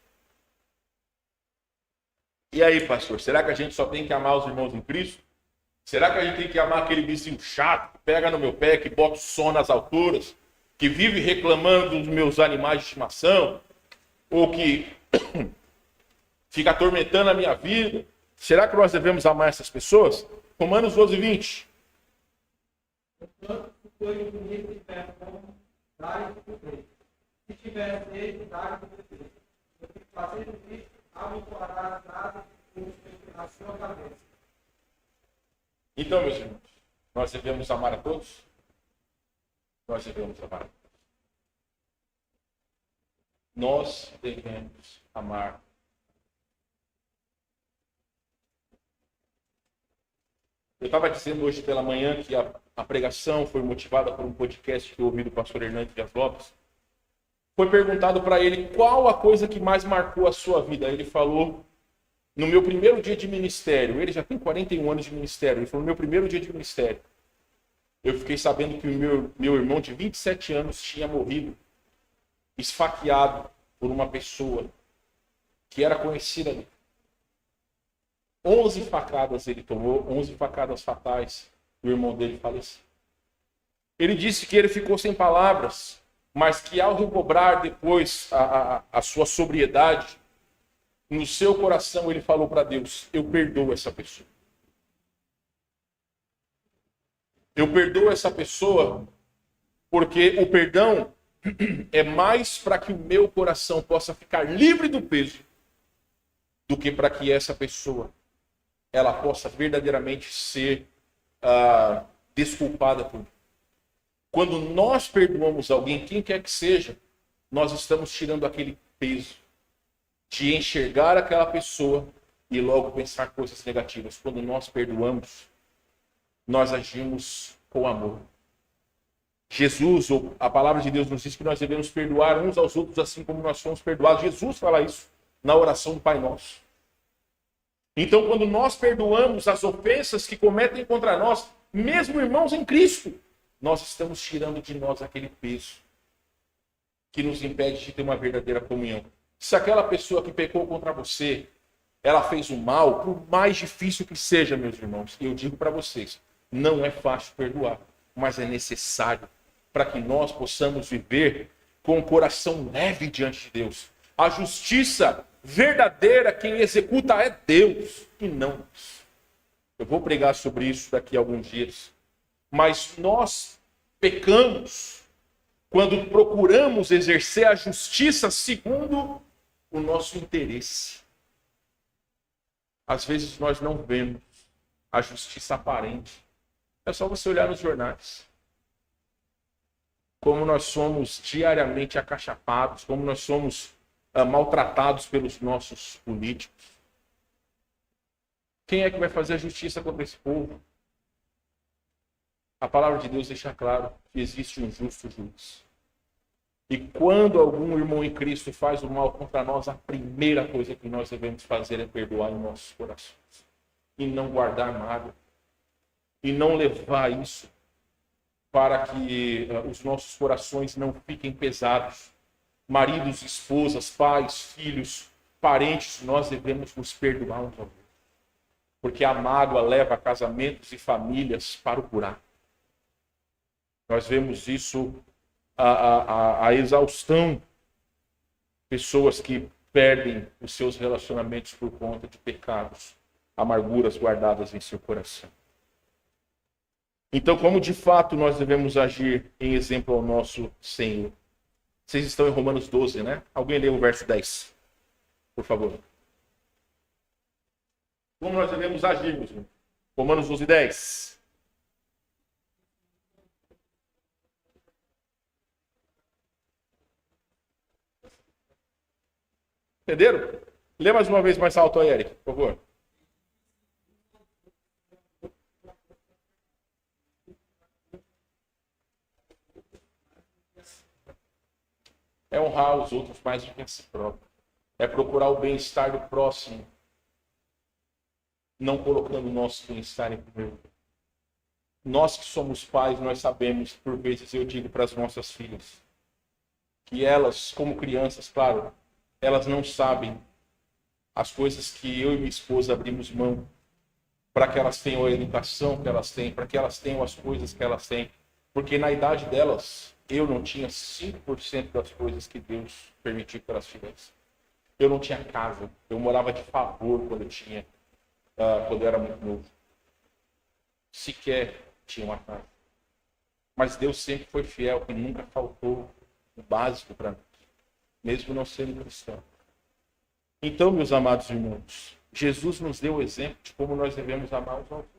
E aí, pastor, será que a gente só tem que amar os irmãos em Cristo? Será que a gente tem que amar aquele vizinho chato, que pega no meu pé, que bota o som nas alturas, que vive reclamando dos meus animais de estimação, ou que fica atormentando a minha vida? Será que nós devemos amar essas pessoas? Romanos 12, 20. Portanto, se foi o que tiver fome, dai de comer. Se tiver sede, dai de beber. Porque fazendo isso, abençoarás nada na sua cabeça. Então, meus irmãos, nós devemos amar a todos? Nós devemos amar a todos. Nós devemos amar. Eu estava dizendo hoje pela manhã que a pregação foi motivada por um podcast que eu ouvi do pastor Hernandes Dias Lopes. Foi perguntado para ele qual a coisa que mais marcou a sua vida. Ele falou: no meu primeiro dia de ministério, ele já tem 41 anos de ministério, ele falou: no meu primeiro dia de ministério, eu fiquei sabendo que o meu irmão de 27 anos tinha morrido, esfaqueado por uma pessoa que era conhecida ali. 11 facadas ele tomou, 11 facadas fatais, e o irmão dele faleceu. Ele disse que ele ficou sem palavras, mas que ao recobrar depois a sua sobriedade, no seu coração ele falou para Deus: eu perdoo essa pessoa. Eu perdoo essa pessoa porque o perdão é mais para que o meu coração possa ficar livre do peso do que para que essa pessoa ela possa verdadeiramente ser desculpada por mim. Quando nós perdoamos alguém, quem quer que seja, nós estamos tirando aquele peso de enxergar aquela pessoa e logo pensar coisas negativas. Quando nós perdoamos, nós agimos com amor. Jesus, ou a palavra de Deus nos diz que nós devemos perdoar uns aos outros assim como nós somos perdoados. Jesus fala isso na oração do Pai Nosso. Então, quando nós perdoamos as ofensas que cometem contra nós, mesmo irmãos em Cristo, nós estamos tirando de nós aquele peso que nos impede de ter uma verdadeira comunhão. Se aquela pessoa que pecou contra você, ela fez o mal, por mais difícil que seja, meus irmãos, e eu digo para vocês, não é fácil perdoar, mas é necessário para que nós possamos viver com o coração leve diante de Deus. A justiça verdadeira, quem executa é Deus e não nós. Eu vou pregar sobre isso daqui a alguns dias. Mas nós pecamos quando procuramos exercer a justiça segundo o nosso interesse. Às vezes nós não vemos a justiça aparente. É só você olhar nos jornais. Como nós somos diariamente acachapados, como nós somos maltratados pelos nossos políticos. Quem é que vai fazer a justiça contra esse povo? A palavra de Deus deixa claro que existe um justo juiz. E quando algum irmão em Cristo faz o mal contra nós, a primeira coisa que nós devemos fazer é perdoar em nossos corações. E não guardar mágoa. E não levar isso para que os nossos corações não fiquem pesados. Maridos, esposas, pais, filhos, parentes, nós devemos nos perdoar uns aos outros. Porque a mágoa leva casamentos e famílias para o buraco. Nós vemos isso a exaustão. Pessoas que perdem os seus relacionamentos por conta de pecados, amarguras guardadas em seu coração. Então, como de fato nós devemos agir em exemplo ao nosso Senhor? Vocês estão em Romanos 12, né? Alguém lê o verso 10, por favor. Como nós devemos agir, meus irmãos? Romanos 12, 10. Entenderam? Lê mais uma vez mais alto aí, Eric, por favor. É honrar os outros mais do que a si próprio. É procurar o bem-estar do próximo, não colocando o nosso bem-estar em primeiro lugar. Nós que somos pais, nós sabemos, por vezes eu digo para as nossas filhas, que elas, como crianças, claro, elas não sabem as coisas que eu e minha esposa abrimos mão para que elas tenham a educação que elas têm, para que elas tenham as coisas que elas têm. Porque na idade delas, eu não tinha 5% das coisas que Deus permitiu que elas tivessem. Eu não tinha casa, eu morava de favor quando eu era muito novo. Sequer tinha uma casa. Mas Deus sempre foi fiel e nunca faltou o básico para mim, mesmo não sendo cristão. Então, meus amados irmãos, Jesus nos deu o exemplo de como nós devemos amar os outros.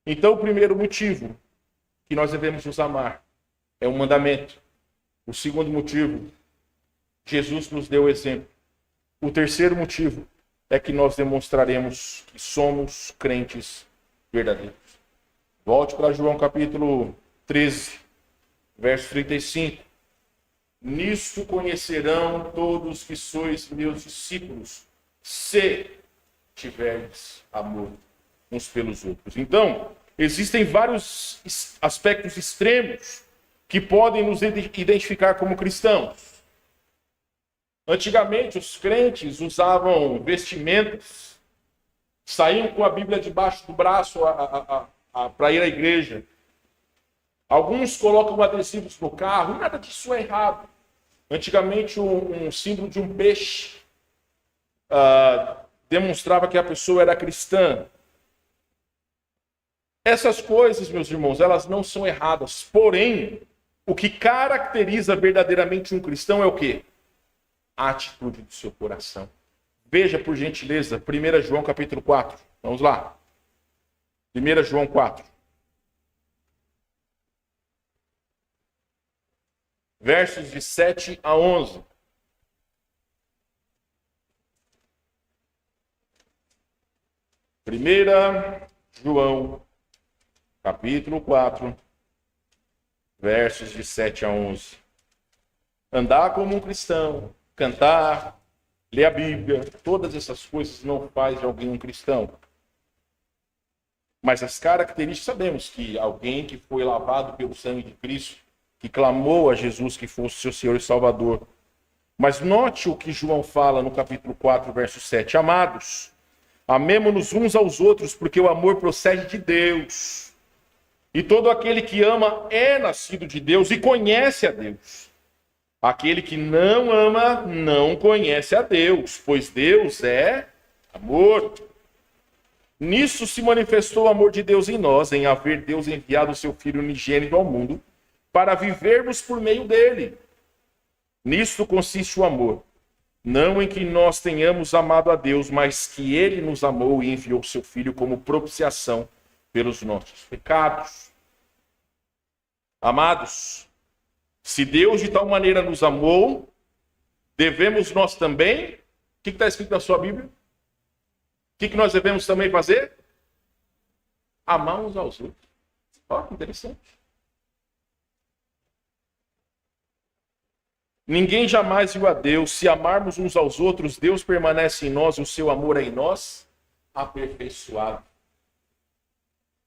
Então, o primeiro motivo que nós devemos nos amar é um mandamento. O segundo motivo, Jesus nos deu o exemplo. O terceiro motivo é que nós demonstraremos que somos crentes verdadeiros. Volte para João capítulo 13, verso 35. Nisto conhecerão todos que sois meus discípulos, se tiverdes amor uns pelos outros. Então, existem vários aspectos extremos que podem nos identificar como cristãos. Antigamente, os crentes usavam vestimentas, saíam com a Bíblia debaixo do braço para ir à igreja. Alguns colocam adesivos no carro, nada disso é errado. Antigamente, um símbolo de um peixe demonstrava que a pessoa era cristã. Essas coisas, meus irmãos, elas não são erradas. Porém, o que caracteriza verdadeiramente um cristão é o quê? A atitude do seu coração. Veja, por gentileza, 1 João capítulo 4. Vamos lá. 1 João 4. Versos de 7 a 11. Primeira João, capítulo 4, versos de 7 a 11. Andar como um cristão, cantar, ler a Bíblia, todas essas coisas não faz de alguém um cristão. Mas as características, sabemos que alguém que foi lavado pelo sangue de Cristo, que clamou a Jesus que fosse seu Senhor e Salvador. Mas note o que João fala no capítulo 4, verso 7. Amados, amemo-nos uns aos outros, porque o amor procede de Deus. E todo aquele que ama é nascido de Deus e conhece a Deus. Aquele que não ama não conhece a Deus, pois Deus é amor. Nisso se manifestou o amor de Deus em nós, em haver Deus enviado o seu Filho unigênito ao mundo, para vivermos por meio dele. Nisto consiste o amor. Não em que nós tenhamos amado a Deus, mas que ele nos amou e enviou o seu Filho como propiciação pelos nossos pecados. Amados, se Deus de tal maneira nos amou, devemos nós também... O que está escrito na sua Bíblia? O que nós devemos também fazer? Amar uns aos outros. Olha que interessante. Ninguém jamais viu a Deus. Se amarmos uns aos outros, Deus permanece em nós, o seu amor é em nós, aperfeiçoado.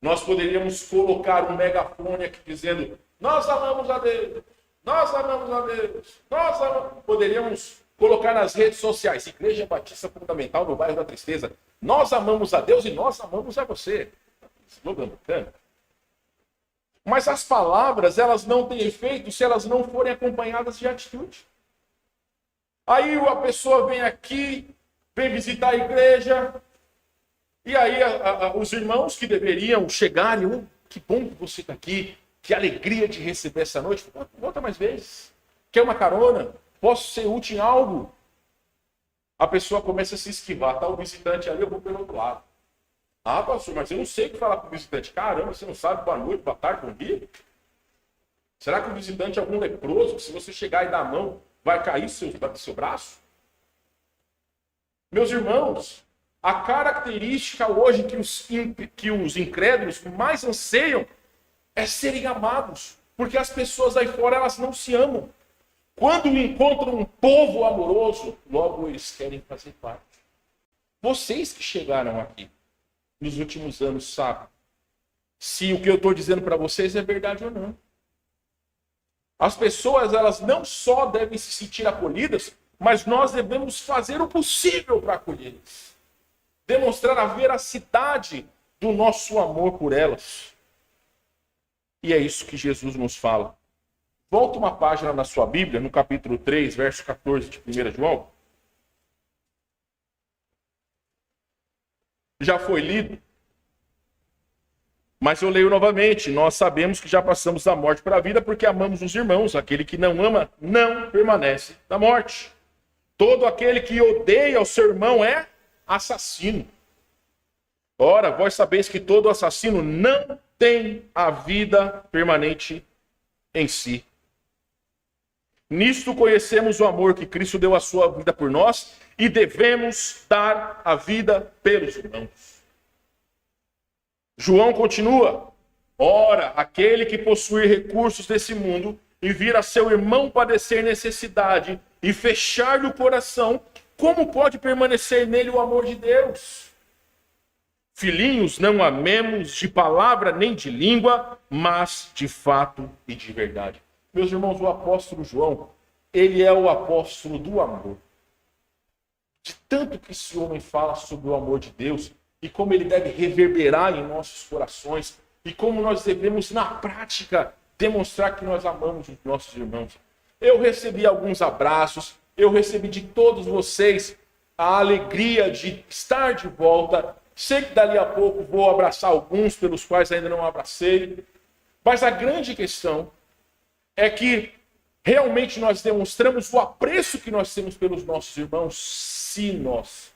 Nós poderíamos colocar um megafone aqui dizendo: nós amamos a Deus, nós amamos a Deus, nós amamos... Poderíamos colocar nas redes sociais: Igreja Batista Fundamental no bairro da Tristeza, nós amamos a Deus e nós amamos a você. Slogan bacana. Mas as palavras, elas não têm efeito se elas não forem acompanhadas de atitude. Aí a pessoa vem aqui, vem visitar a igreja, e aí os irmãos que deveriam chegar e que bom que você está aqui, que alegria de receber essa noite. Volta mais vezes. Quer uma carona? Posso ser útil em algo? A pessoa começa a se esquivar. Tá o visitante ali, eu vou pelo outro lado. Ah, pastor, mas eu não sei o que falar com o visitante. Caramba, você não sabe boa noite, boa tarde, bom dia? Será que o visitante é algum leproso que se você chegar e dar a mão, vai cair seu braço? Meus irmãos, a característica hoje que os incrédulos mais anseiam é serem amados. Porque as pessoas aí fora, elas não se amam. Quando encontram um povo amoroso, logo eles querem fazer parte. Vocês que chegaram aqui nos últimos anos sabem se o que eu estou dizendo para vocês é verdade ou não. As pessoas, elas não só devem se sentir acolhidas, mas nós devemos fazer o possível para acolhê-las. Demonstrar a veracidade do nosso amor por elas. E é isso que Jesus nos fala. Volta uma página na sua Bíblia, no capítulo 3, verso 14 de 1 João. Já foi lido, mas eu leio novamente. Nós sabemos que já passamos da morte para a vida porque amamos os irmãos. Aquele que não ama não permanece na morte. Todo aquele que odeia o seu irmão é assassino. Ora, vós sabeis que todo assassino não tem a vida permanente em si. Nisto conhecemos o amor que Cristo deu a sua vida por nós e devemos dar a vida pelos irmãos. João continua. Ora, aquele que possui recursos desse mundo e vir a seu irmão padecer necessidade e fechar-lhe o coração, como pode permanecer nele o amor de Deus? Filhinhos, não amemos de palavra nem de língua, mas de fato e de verdade. Meus irmãos, o apóstolo João, ele é o apóstolo do amor. De tanto que esse homem fala sobre o amor de Deus e como ele deve reverberar em nossos corações e como nós devemos, na prática, demonstrar que nós amamos os nossos irmãos. Eu recebi alguns abraços, eu recebi de todos vocês a alegria de estar de volta. Sei que dali a pouco vou abraçar alguns pelos quais ainda não abracei. Mas a grande questão é que realmente nós demonstramos o apreço que nós temos pelos nossos irmãos se nós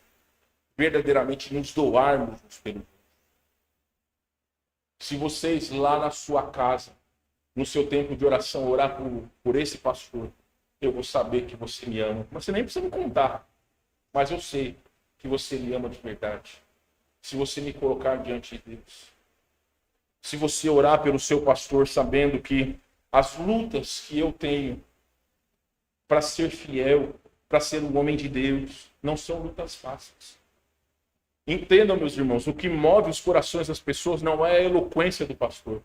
verdadeiramente nos doarmos pelos outros. Se vocês lá na sua casa, no seu tempo de oração, orar por esse pastor, eu vou saber que você me ama. Mas você nem precisa me contar. Mas eu sei que você me ama de verdade. Se você me colocar diante de Deus. Se você orar pelo seu pastor sabendo que as lutas que eu tenho para ser fiel, para ser um homem de Deus, não são lutas fáceis. Entendam, meus irmãos, o que move os corações das pessoas não é a eloquência do pastor,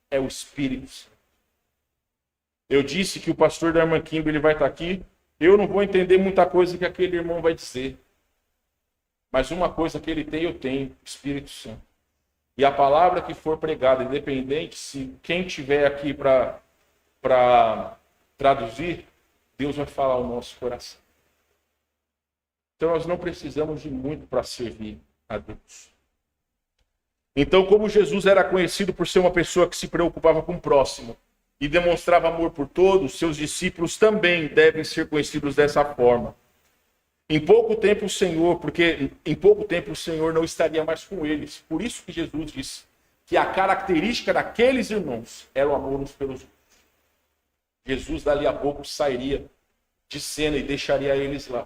é o Espírito Santo. Eu disse que o pastor da irmã Kimber, ele vai estar aqui, eu não vou entender muita coisa que aquele irmão vai dizer. Mas uma coisa que ele tem, eu tenho, o Espírito Santo. E a palavra que for pregada, independente se quem tiver aqui para traduzir, Deus vai falar ao nosso coração. Então nós não precisamos de muito para servir a Deus. Então, como Jesus era conhecido por ser uma pessoa que se preocupava com o próximo e demonstrava amor por todos, seus discípulos também devem ser conhecidos dessa forma. Em pouco tempo o Senhor não estaria mais com eles. Por isso que Jesus disse que a característica daqueles irmãos era o amor uns pelos outros. Jesus dali a pouco sairia de cena e deixaria eles lá.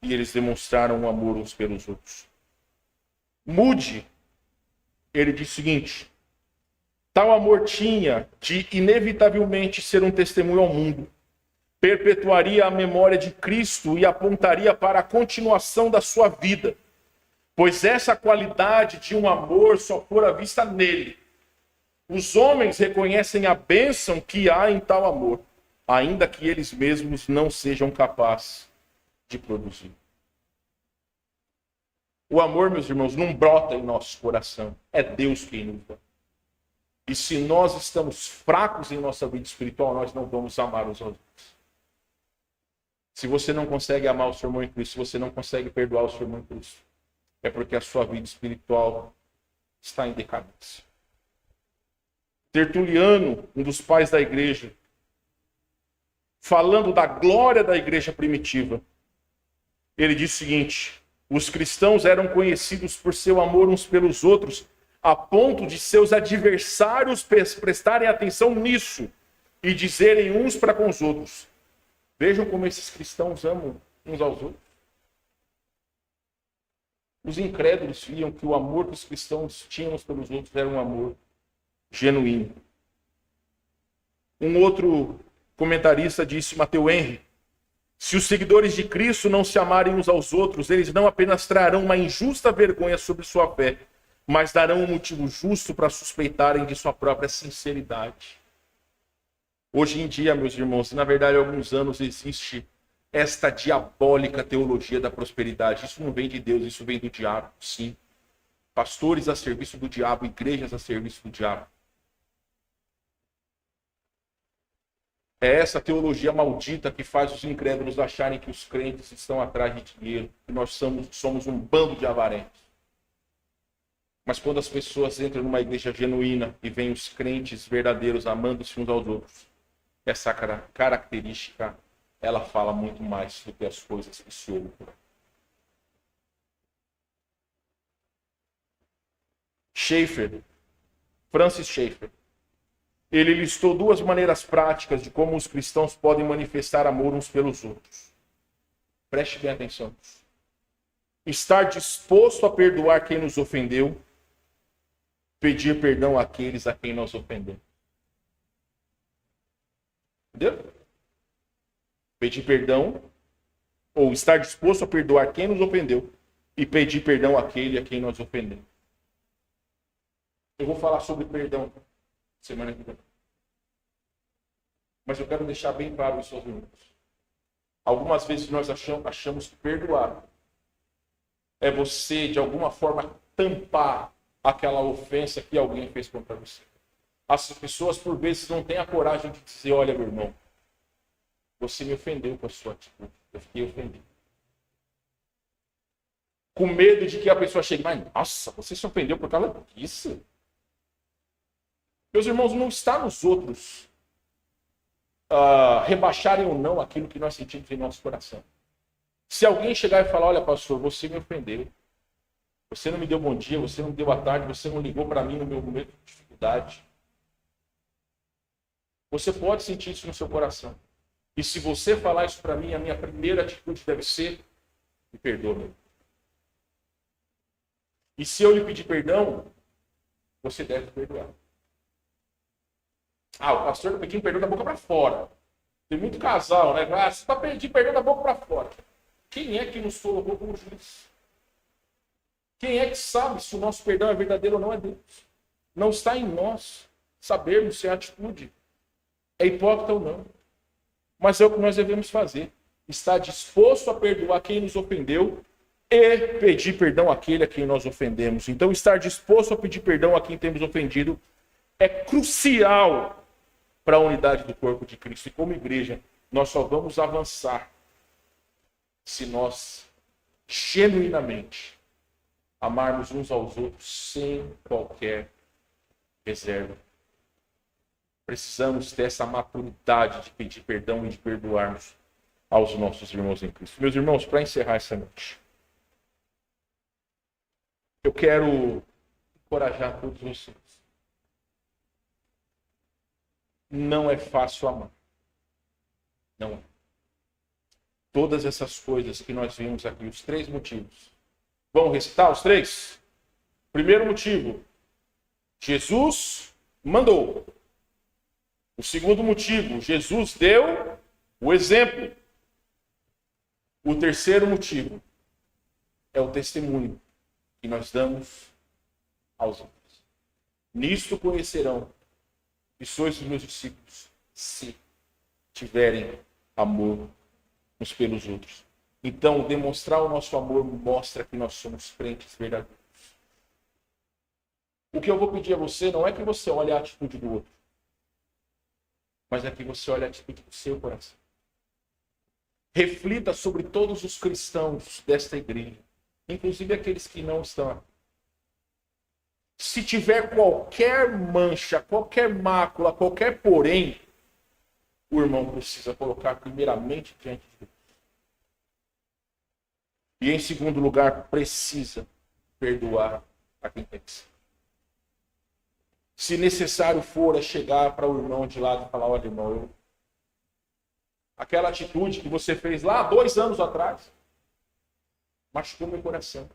E eles demonstraram o amor uns pelos outros. Moody, ele diz o seguinte: tal amor tinha de inevitavelmente ser um testemunho ao mundo. Perpetuaria a memória de Cristo e apontaria para a continuação da sua vida. Pois essa qualidade de um amor só fora vista nele. Os homens reconhecem a bênção que há em tal amor, ainda que eles mesmos não sejam capazes de produzir. O amor, meus irmãos, não brota em nosso coração. É Deus quem nos dá. E se nós estamos fracos em nossa vida espiritual, nós não vamos amar os outros. Se você não consegue amar o seu irmão em Cristo, se você não consegue perdoar o seu irmão em Cristo, é porque a sua vida espiritual está em decadência. Tertuliano, um dos pais da igreja, falando da glória da igreja primitiva, ele diz o seguinte: os cristãos eram conhecidos por seu amor uns pelos outros, a ponto de seus adversários prestarem atenção nisso e dizerem uns para com os outros: vejam como esses cristãos amam uns aos outros. Os incrédulos viam que o amor que os cristãos tinham uns pelos outros era um amor genuíno. Um outro comentarista disse, Matthew Henry: se os seguidores de Cristo não se amarem uns aos outros, eles não apenas trarão uma injusta vergonha sobre sua fé, mas darão um motivo justo para suspeitarem de sua própria sinceridade. Hoje em dia, meus irmãos, na verdade há alguns anos existe esta diabólica teologia da prosperidade. Isso não vem de Deus, isso vem do diabo, sim. Pastores a serviço do diabo, igrejas a serviço do diabo. É essa teologia maldita que faz os incrédulos acharem que os crentes estão atrás de dinheiro, que nós somos um bando de avarentos. Mas quando as pessoas entram numa igreja genuína e veem os crentes verdadeiros amando-se uns aos outros, essa característica, ela fala muito mais do que as coisas que se ouvem. Schaeffer, Francis Schaeffer, ele listou duas maneiras práticas de como os cristãos podem manifestar amor uns pelos outros. Preste bem atenção. Estar disposto a perdoar quem nos ofendeu, pedir perdão àqueles a quem nós ofendemos. Entendeu? Pedir perdão, ou estar disposto a perdoar quem nos ofendeu e pedir perdão àquele a quem nós ofendemos. Eu vou falar sobre perdão semana que vem. Mas eu quero deixar bem claro isso aos irmãos. Algumas vezes nós achamos que perdoar é você, de alguma forma, tampar aquela ofensa que alguém fez contra você. As pessoas, por vezes, não têm a coragem de dizer: olha, meu irmão, você me ofendeu com a sua atitude. Eu fiquei ofendido. Com medo de que a pessoa chegue, mas nossa, você se ofendeu por causa disso? Meus irmãos, não está nos outros rebaixarem ou não aquilo que nós sentimos em nosso coração. Se alguém chegar e falar: olha, pastor, você me ofendeu. Você não me deu bom dia, você não me deu boa tarde, você não ligou para mim no meu momento de dificuldade. Você pode sentir isso no seu coração. E se você falar isso para mim, a minha primeira atitude deve ser: me perdoa. E se eu lhe pedir perdão, você deve perdoar. O pastor está pedindo perdão da boca para fora. Tem muito casal, né? Você está pedindo perdão da boca para fora. Quem é que nos colocou como juiz? Quem é que sabe se o nosso perdão é verdadeiro ou não? É Deus. Não está em nós sabermos se a atitude é hipócrita ou não. Mas é o que nós devemos fazer. Estar disposto a perdoar quem nos ofendeu e pedir perdão àquele a quem nós ofendemos. Então, estar disposto a pedir perdão a quem temos ofendido é crucial para a unidade do corpo de Cristo. E como igreja, nós só vamos avançar se nós genuinamente amarmos uns aos outros sem qualquer reserva. Precisamos ter essa maturidade de pedir perdão e de perdoarmos aos nossos irmãos em Cristo. Meus irmãos, para encerrar essa noite, eu quero encorajar todos vocês. Não é fácil amar. Não é. Todas essas coisas que nós vimos aqui, os 3 motivos. Vamos recitar os 3? Primeiro motivo, Jesus mandou. O segundo motivo, Jesus deu o exemplo. O terceiro motivo é o testemunho que nós damos aos outros. Nisto conhecerão que sois os meus discípulos, se tiverem amor uns pelos outros. Então, demonstrar o nosso amor mostra que nós somos crentes verdadeiros. O que eu vou pedir a você não é que você olhe a atitude do outro, mas é que você olhe a atitude do seu coração. Reflita sobre todos os cristãos desta igreja, inclusive aqueles que não estão aqui. Se tiver qualquer mancha, qualquer mácula, qualquer porém, o irmão precisa colocar primeiramente diante de Deus. E em segundo lugar, precisa perdoar a quem tem que ser. Se necessário for, é chegar para o irmão de lado e falar: olha, irmão, aquela atitude que você fez lá 2 anos atrás machucou meu coração.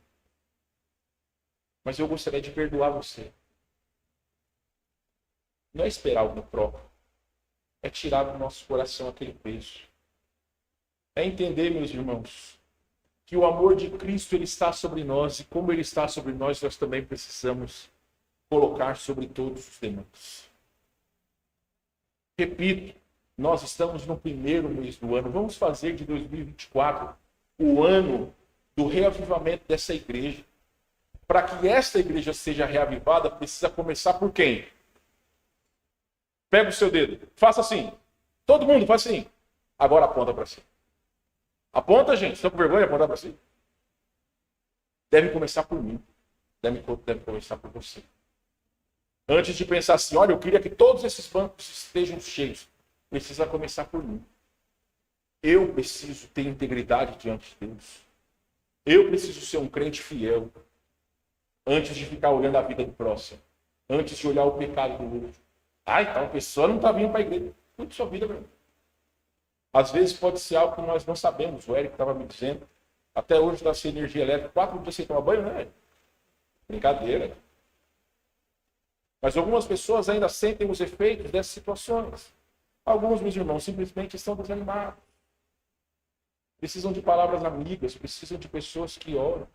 Mas eu gostaria de perdoar você. Não é esperar algo próprio. É tirar do nosso coração aquele peso. É entender, meus irmãos, que o amor de Cristo ele está sobre nós, e como ele está sobre nós, nós também precisamos colocar sobre todos os demais. Repito, nós estamos no primeiro mês do ano. Vamos fazer de 2024 o ano do reavivamento dessa igreja. Para que esta igreja seja reavivada, precisa começar por quem? Pega o seu dedo, faça assim. Todo mundo faz assim. Agora aponta para si. Aponta, gente. Estão com vergonha de apontar para si? Deve começar por mim. Deve começar por você. Antes de pensar assim, olha, eu queria que todos esses bancos estejam cheios. Precisa começar por mim. Eu preciso ter integridade diante de Deus. Eu preciso ser um crente fiel. Antes de ficar olhando a vida do próximo. Antes de olhar o pecado do outro. Tal pessoa não está vindo para a igreja. Cuide sua vida, meu irmão. Às vezes pode ser algo que nós não sabemos. O Eric estava me dizendo. Até hoje está sem energia elétrica. 4 dias sem tomar banho, né? Brincadeira. Mas algumas pessoas ainda sentem os efeitos dessas situações. Alguns, meus irmãos, simplesmente estão desanimados. Precisam de palavras amigas. Precisam de pessoas que oram.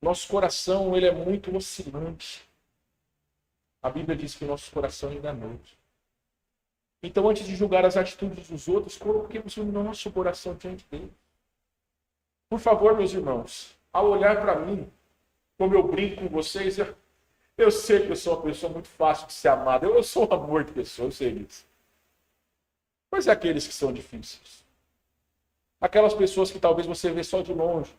Nosso coração ele é muito oscilante. A Bíblia diz que o nosso coração é enganoso. Então, antes de julgar as atitudes dos outros, coloquemos o nosso coração diante dele. Por favor, meus irmãos, ao olhar para mim, como eu brinco com vocês, eu sei que eu sou uma pessoa muito fácil de ser amada. Eu sou um amor de pessoa, eu sei disso. Mas é aqueles que são difíceis. Aquelas pessoas que talvez você vê só de longe.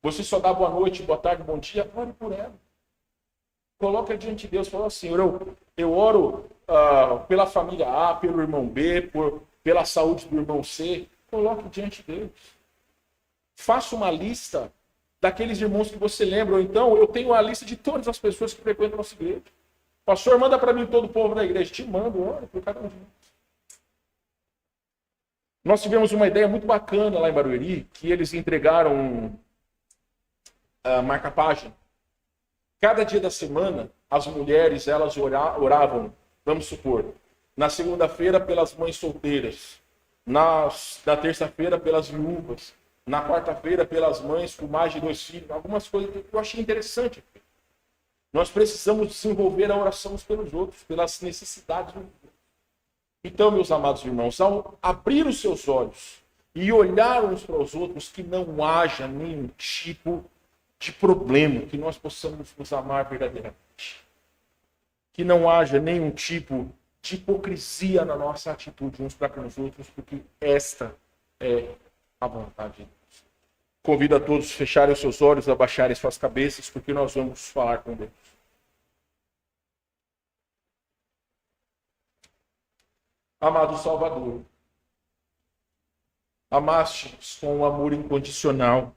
Você só dá boa noite, boa tarde, bom dia, ore por ela. Coloca diante de Deus, fala assim, eu oro pela família A, pelo irmão B, pela saúde do irmão C. Coloque diante de Deus. Faça uma lista daqueles irmãos que você lembra. Ou então, eu tenho uma lista de todas as pessoas que frequentam a nossa igreja. Pastor, manda para mim todo o povo da igreja. Te mando, ora por cada um de nós. Nós tivemos uma ideia muito bacana lá em Barueri, que eles entregaram marca-página. Cada dia da semana, as mulheres, elas oravam, vamos supor, na segunda-feira pelas mães solteiras, na terça-feira pelas viúvas, na quarta-feira pelas mães com mais de 2 filhos, algumas coisas que eu achei interessante. Nós precisamos desenvolver a oração uns pelos outros, pelas necessidades do outro. Então, meus amados irmãos, ao abrir os seus olhos e olhar uns para os outros, que não haja nenhum tipo de problema, que nós possamos nos amar verdadeiramente. Que não haja nenhum tipo de hipocrisia na nossa atitude uns para com os outros, porque esta é a vontade de Deus. Convido a todos a fecharem os seus olhos, a baixarem suas cabeças, porque nós vamos falar com Deus. Amado Salvador, amaste-nos com um amor incondicional,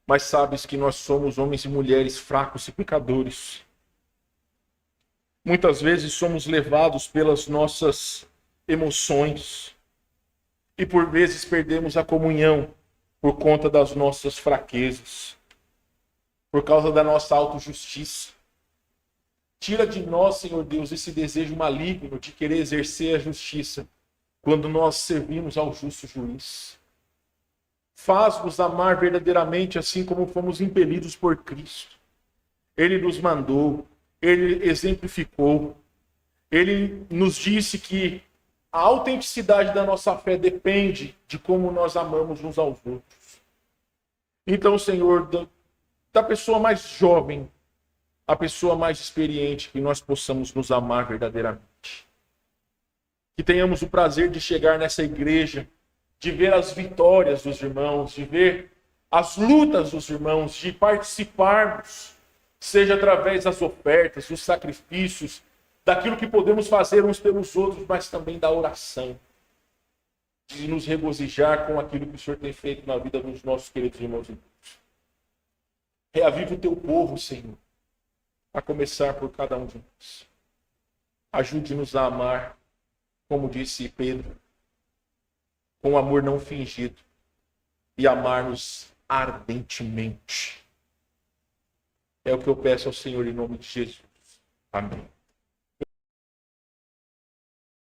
mas sabes que nós somos homens e mulheres fracos e pecadores. Muitas vezes somos levados pelas nossas emoções e por vezes perdemos a comunhão por conta das nossas fraquezas, por causa da nossa autojustiça. Tira de nós, Senhor Deus, esse desejo maligno de querer exercer a justiça quando nós servimos ao justo juiz. Faz-nos amar verdadeiramente assim como fomos impelidos por Cristo. Ele nos mandou, ele exemplificou, ele nos disse que a autenticidade da nossa fé depende de como nós amamos uns aos outros. Então, Senhor, da pessoa mais jovem, a pessoa mais experiente, que nós possamos nos amar verdadeiramente. Que tenhamos o prazer de chegar nessa igreja, de ver as vitórias dos irmãos, de ver as lutas dos irmãos, de participarmos, seja através das ofertas, dos sacrifícios, daquilo que podemos fazer uns pelos outros, mas também da oração, de nos regozijar com aquilo que o Senhor tem feito na vida dos nossos queridos irmãos e irmãs. Reaviva o teu povo, Senhor, a começar por cada um de nós. Ajude-nos a amar, como disse Pedro, com amor não fingido, e amar-nos ardentemente. É o que eu peço ao Senhor em nome de Jesus. Amém.